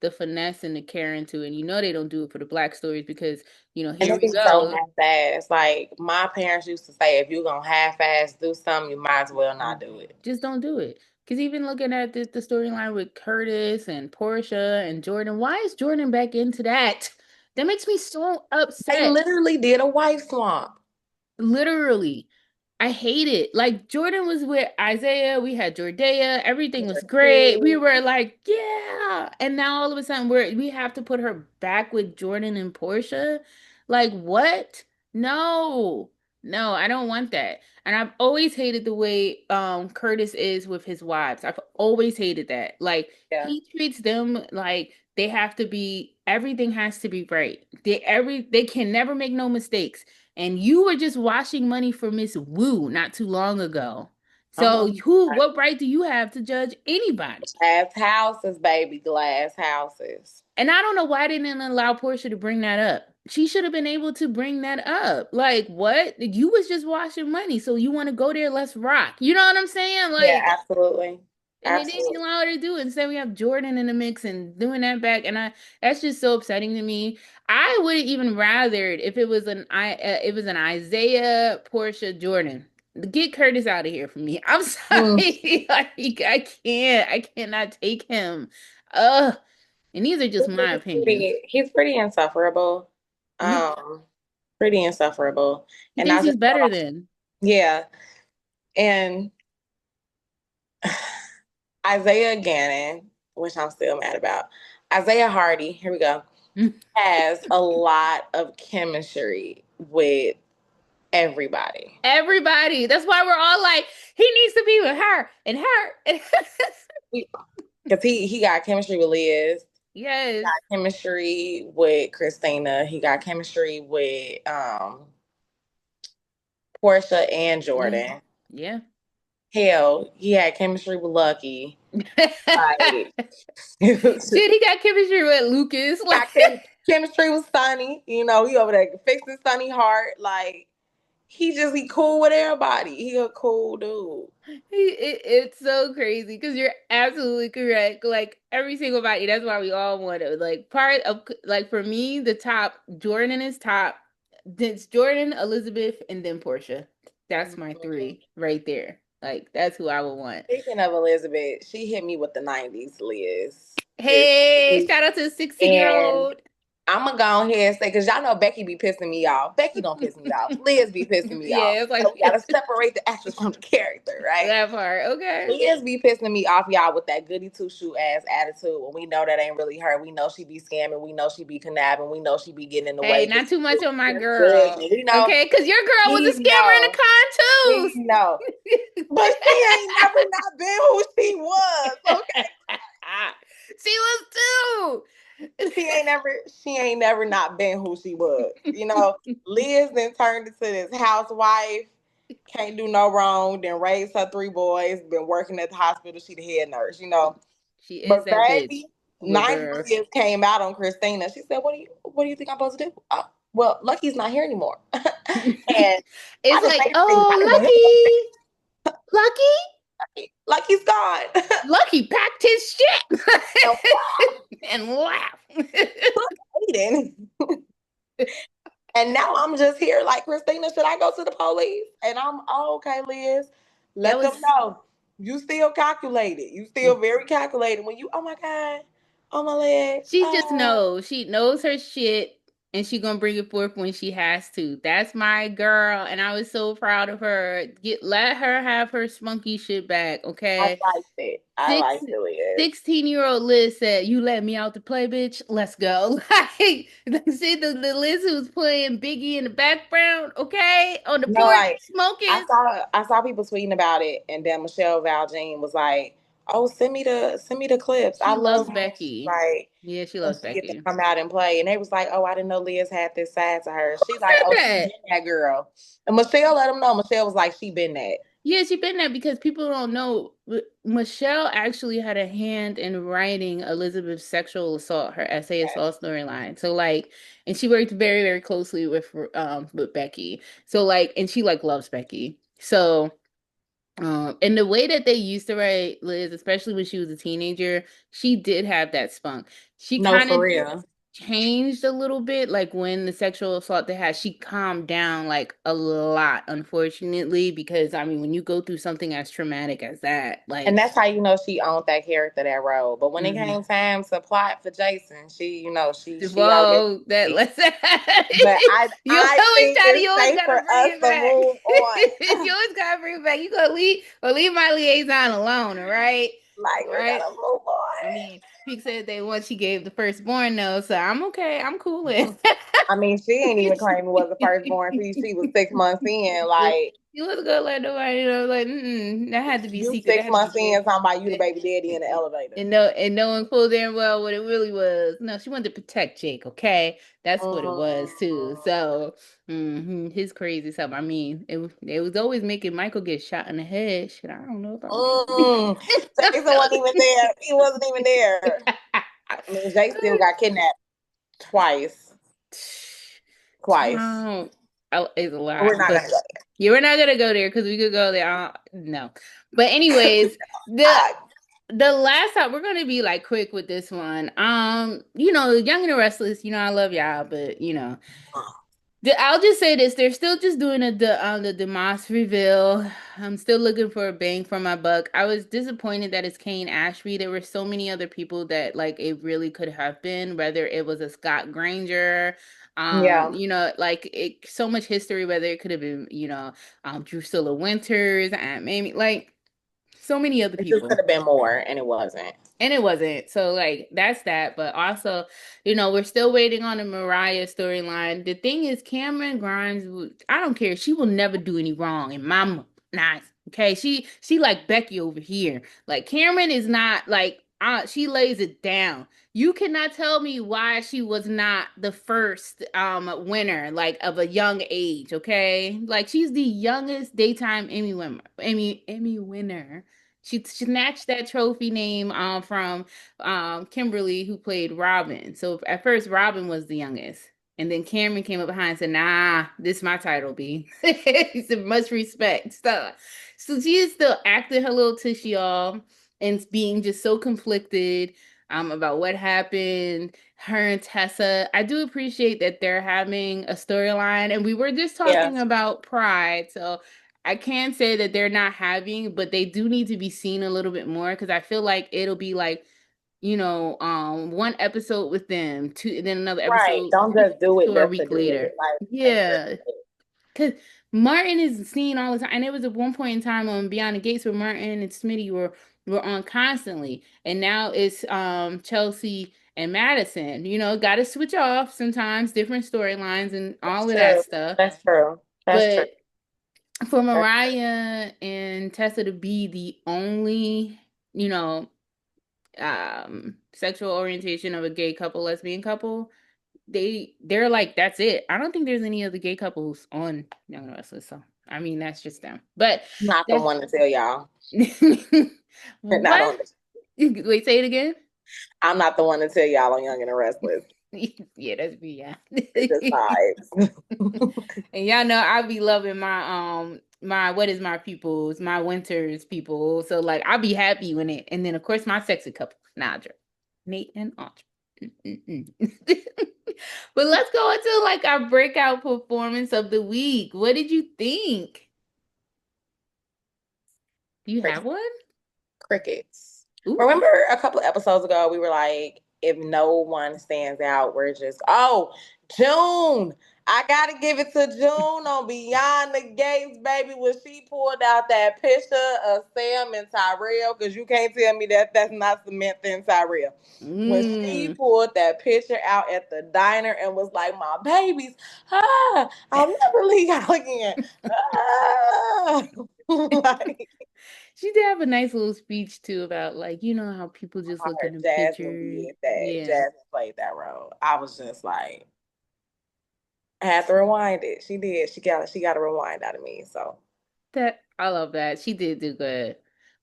the finesse and the care into it. And you know they don't do it for the black stories because And here it we be so go. half-assed. Like my parents used to say, if you're gonna half-ass do something, you might as well not do it. Just don't do it. Because even looking at the storyline with Curtis and Portia and Jordan, why is Jordan back into that? That makes me so They upset. literally did a wife swamp. Literally. I hate it. Like Jordan was with Isaiah, we had Jordea, everything was great. We were like, yeah. And now all of a sudden we have to put her back with Jordan and Portia. Like what? No. No, I don't want that. And I've always hated the way Curtis is with his wives. I've always hated that. Like Yeah. he treats them like they have to be everything has to be right. They can never make no mistakes. And you were just washing money for Miss Wu not too long ago. I'm So on what right do you have to judge anybody? glass houses, baby, glass houses. And I don't know why they didn't allow Portia to bring that up. She should have been able to bring that up. Like, what? You was just washing money, so you want to go there, let's rock. You know what I'm saying? Yeah, Like, absolutely. and they didn't Absolutely. allow her to do it. Instead, we have Jordan in the mix and doing that back, and I that's just so upsetting to me. I would have even rathered if it was an Isaiah, Portia, Jordan. Get Curtis out of here for me. I'm Mm. sorry, like I cannot take him. And these are just my opinions. He's pretty insufferable. You Um, Pretty insufferable. he And thinks I he's just feel better like, than. yeah. And Isaiah Gannon, which I'm still mad about. Isaiah Hardy, here we go, has a lot of chemistry with everybody. Everybody. That's why we're all like, he needs to be with her and her. Because he got chemistry with Liz, Yes. chemistry with Christina, he got chemistry with Portia and Yeah. Jordan. Yeah. Hell, he had chemistry with Lucky. Like, Shit, he got chemistry with Lucas. Like got chemistry with Sonny. He over there fixing Sonny heart. Like, he cool with everybody. He a cool dude. it's so crazy because you're absolutely correct. Like every single body, that's why we all want it. Like part of like for me, the top Jordan is top. It's Jordan, Elizabeth, and then Portia. That's my three right there. Like that's who I would want. Speaking of Elizabeth, she hit me with the 90s, Liz. Hey, shout out to the 16-year And old. I'm gonna go ahead and say, because y'all know Becky be pissing me off. Becky don't piss me off. Liz be pissing me off. Yeah, it's So like we gotta separate the actress from the character, right? that part. Okay. Liz be pissing me off, y'all, with that goody two shoe ass attitude. When we know that ain't really her, we know she be scamming, we know she be conniving, we know she be getting in the Hey, way. not too much on my Good. girl. We know Okay, because your girl was we a scammer in know the con we know, but she ain't never not been who she was. Okay, She was too. she ain't never not been who she was. You know, Liz then turned into this housewife, can't do no wrong, then raised her three boys, been working at the hospital, she the head nurse, you know. She is But that bitch. baby, But 90 girl, years came out on Christina. She said, what do you think I'm supposed to do? Oh, well, Lucky's not here anymore. And I it's just like, think I just oh, Lucky, Lucky's gone. Lucky packed his And shit and laughed. waiting. And now I'm just here like, Christina, should I go to the police? And I'm, oh, okay, Liz, That let them was. know. You still calculated. You still very calculated. When you, oh my God, oh my leg, She just oh. knows. She knows her shit and she gonna bring it forth when she has to. That's my girl, and I was so proud of her. Let her have her spunky shit back, I okay? liked it. I Six liked it, Liz. 16-year-old Liz said, "You let me out to play, bitch. Let's go." Like, see the Liz who was playing Biggie in the background, okay, on the No, porch like smoking. I saw people tweeting about it, and then Michelle Valjean was like, "Oh, send me the clips. I She love loves when she Becky. like Yeah, she when loves she get to Becky. come out and play." And they was like, "Oh, I didn't know Liz had this side to her." Who She's like, "Oh, said she that? been that girl." And Michelle let them know. Michelle was like, "She been that." Yeah, she been there because people don't know. Michelle actually had a hand in writing Elizabeth's sexual assault, her essay Yes. assault storyline. So like, and she worked very, very closely with Becky. So like, and she like loves Becky. So and the way that they used to write Liz, especially when she was a teenager, she did have that spunk. She No, kind for of real. changed a little bit, like when the sexual assault they had, she calmed down like a lot, unfortunately, because I mean, when you go through something as traumatic as that, And like, that's how you know she owned that character, that role. But when it mhm. came time to plot for Jason, she already. Whoa, that let's But think it's you always safe gotta for bring us it to back. move on. You always gotta bring it back. You gonna leave my liaison alone, all right? Like All we're right. gonna move I mean, he said they once she gave the firstborn though, so I'm okay. I'm cool with. on. I mean, she ain't even claim it was the firstborn. She was 6 months in. Yeah, Like he was gonna let nobody know, like, that had to be you secret. That six had to be months in, good. talking about you the And, baby daddy in the elevator. and no one pulled in well what it really was. No, she wanted to protect Jake, okay? That's what it was too. Mm. So his crazy self. I mean, it was always making Michael get shot in the head. Shit, I don't know about Mm. Jason wasn't even there. He wasn't even there. I mean, Jay still got kidnapped twice. Twice. Child, it's a But we're lot, not but gonna go yeah, we're not gonna go there because we could go there. No, but anyways, the there. the last time we're gonna be like quick with this one. Young and the Restless. I love y'all, but I'll just say this: they're still just doing the Demas reveal. I'm still looking for a bang for my buck. I was disappointed that it's Kane Ashby. There were so many other people that like it really could have been, whether it was a Scott Granger, Yeah. like so much history. Whether it could have been, Drusilla Winters and maybe like so many other It just people. could have been more, and it wasn't. And it wasn't. So like that's that. But also, we're still waiting on the Mariah storyline. The thing is, Cameron Grimes, I don't care. She will never do any wrong. And mama, nice. Okay. She like Becky over here. Like Cameron is not like she lays it down. You cannot tell me why she was not the first winner, like of a young age, okay? Like she's the youngest daytime Emmy winner. She snatched that trophy name from Kimberly, who played Robin. So at first, Robin was the youngest. And then Cameron came up behind and said, "Nah, this my title, B." He said, "Much respect." So she is still acting her little tushy off and being just so conflicted about what happened. Her and Tessa. I do appreciate that they're having a storyline. And we were just Yeah. talking about Pride. So I can say that they're not having, but they do need to be seen a little bit more because I feel like it'll be like, one episode with them, two, and then another Right. episode Don't just do it to a just to week do later. it. Like just Yeah, because Martin is seen all the time, and it was at one point in time on Beyond the Gates where Martin and Smitty were on constantly, and now it's Chelsea and Madison. Got to switch off sometimes, different storylines and that's all of that true. stuff. That's true. That's true. But for That's Mariah and Tessa to be the only, you know, sexual orientation of a gay couple, lesbian couple, they're like, that's it. I don't think there's any other gay couples on Young and Restless. So I mean that's just them. But I'm not the that's one to tell y'all. Not what? on this. Wait, say it again. I'm not the one to tell y'all on Young and the Restless. Yeah, that's me, yeah. It's just vibes. And y'all know I be loving my what is my peoples, my winters people. So like I'll be happy when it and then of course my sexy couple, Nadra, Nate and Audra. Mm-mm-mm. But let's go into like our breakout performance of the week. What did you think? Do you have one? Crickets. Ooh. Remember a couple of episodes ago, we were like, if no one stands out, we're just, oh, June. I gotta give it to June on Beyond the Gates, baby, when she pulled out that picture of Sam and Tyrell, because you can't tell me that that's not Samantha and Tyrell. When she Mm. pulled that picture out at the diner and was like, my babies, I'll never leave y'all again. Ah. Like, She did have a nice little speech too about like, you know how people just look in hard. the Jasmine pictures. did that. Yeah. Jasmine played that role. I was just like, I had to rewind it. She did. She got a rewind out of me. So That I love that. She did do good.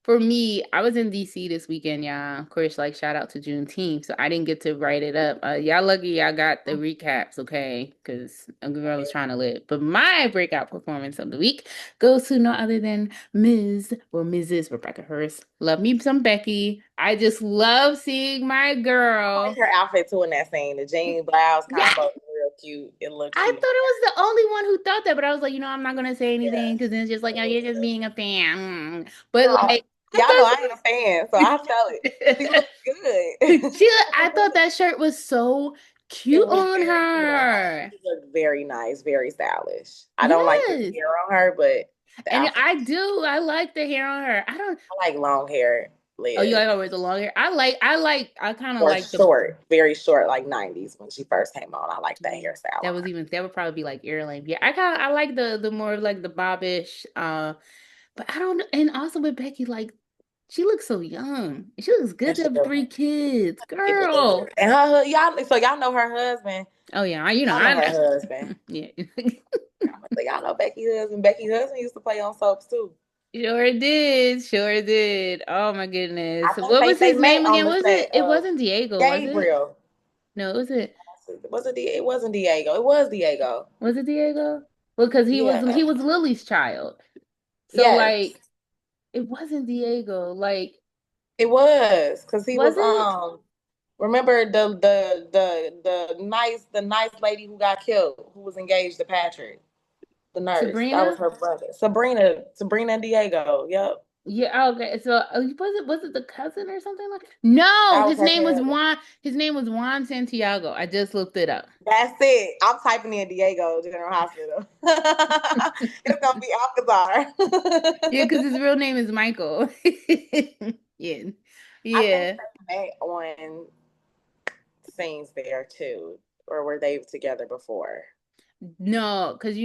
For me, I was in DC this weekend, y'all. Of course, like shout out to Juneteenth. So I didn't get to write it up. Y'all lucky y'all got the recaps, okay? Because a girl was trying to live. But my breakout performance of the week goes to no other than Mrs. Rebecca Hurst. Love me some Becky. I just love seeing my I like girl. her outfit too in that scene. The jean blouse Yeah, combo is real cute. It looked I cute. thought it was the only one who thought that, but I was like, I'm not gonna say anything Yeah. because then it's just like, It oh, was you're just being good. a fan. But No, like, I y'all know I thought ain't a fan, so I'll tell it. She looked good. I thought that shirt was so It cute was on very cute on her. her. She looked very nice, very stylish. I don't like the Yes, hair on her, but the and outfit. I do. I like the hair on her. I don't. I like long hair Oh, you live. like her with the long hair? I kind of Or like the. short, very short, like 90s when she first came on. I like that hairstyle That on was her. even that would probably be like ear length. Yeah, I like the more of like the bobbish. But I don't. And also with Becky, like she looks so young. She looks good And to she have does. three kids, It does. girl. And her, y'all, so y'all know her husband. Oh yeah, Y'all know her husband. yeah. So y'all know Becky's husband. Becky's husband used to play on soaps too. Sure did. Sure did. Oh my I goodness. think What was they his met name on again? the Was it? set It of wasn't Diego, was it? Gabriel. No, was it? It wasn't Diego. It was Diego. Was it Diego? Well, because he Yeah. was Lily's child. So Yes. like it wasn't Diego. Like, It was because he was was it remember the nice lady who got killed who was engaged to Patrick. The nurse. That was Sabrina? her brother. Sabrina and Diego. Yep. Yeah, okay. So was it the cousin or something like? No, That was her cousin. His name was Juan Santiago. I just looked it up. That's it. I'm typing in Diego General Hospital. It's gonna be Yeah, Alcazar. because his real name is Michael. Yeah. I think Yeah. they met on scenes there too, or were they together before? No, because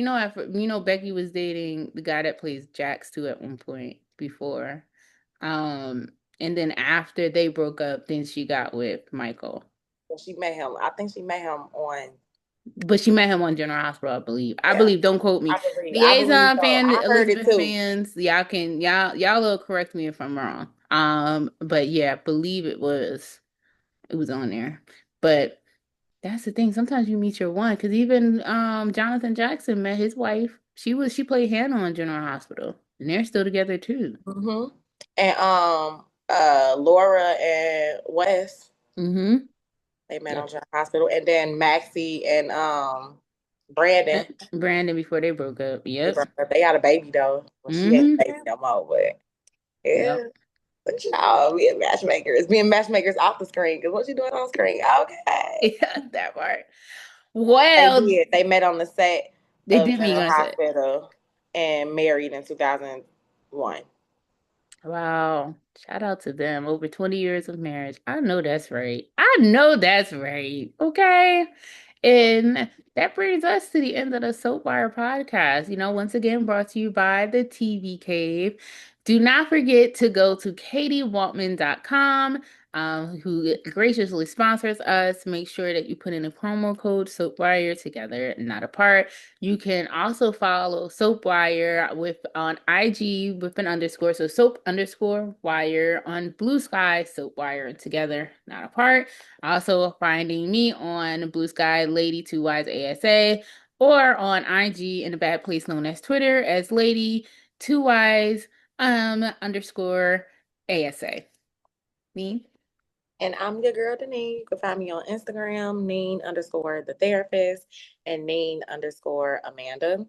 Becky was dating the guy that plays Jax too at one point before. Um, and then after they broke up, then she got with Michael. So she met him. I think she met him on. But she met him on General Hospital, I believe. I Yeah, believe, don't quote me. I believe Liaison so. fan, I heard it Elizabeth too. fans, y'all will correct me if I'm wrong. But yeah, I believe it was on there. But that's the thing. Sometimes you meet your one, because even Jonathan Jackson met his wife. She played Hannah on General Hospital, and they're still together too. Hmm. And Laura and Wes, Mm-hmm. they met Yeah. on General Hospital, and then Maxie and Brandon. Brandon before they broke up. Yep. They got a baby though. Well, she ain't a Mm-hmm. baby no more, but Yep. yeah. But y'all being matchmakers off the screen. Because what you doing on screen? Okay. Yeah, that part. They Well, did. They met on the set they of did meet General on set. Hospital and married in 2001. Wow. Shout out to them. Over 20 years of marriage. I know that's right. I know that's right. Okay. And that brings us to the end of the Soapwire podcast. Once again, brought to you by the TV Cave. Do not forget to go to katiewaltman.com. who graciously sponsors us. Make sure that you put in a promo code SoapWire together, not apart. You can also follow SoapWire with on IG with an underscore, so Soap underscore Wire on Blue Sky, SoapWire together, not apart. Also finding me on Blue Sky Lady Two Wise ASA or on IG in a bad place known as Twitter as Lady Two Wise underscore ASA. Me. And I'm your girl, Deneen. You can find me on Instagram, Neen underscore the therapist, and Neen underscore Amanda.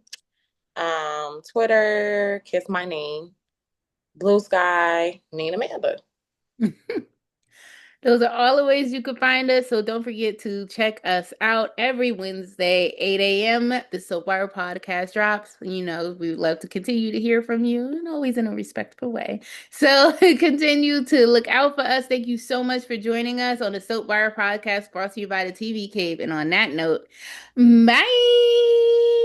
Twitter, Kiss My Name. Blue Sky, Neen Amanda. Those are all the ways you can find us. So don't forget to check us out every Wednesday, 8 a.m. The Soapwire podcast drops. You know, we would love to continue to hear from you and always in a respectful way. So continue to look out for us. Thank you so much for joining us on the Soapwire podcast brought to you by the TV Cave. And on that note, bye.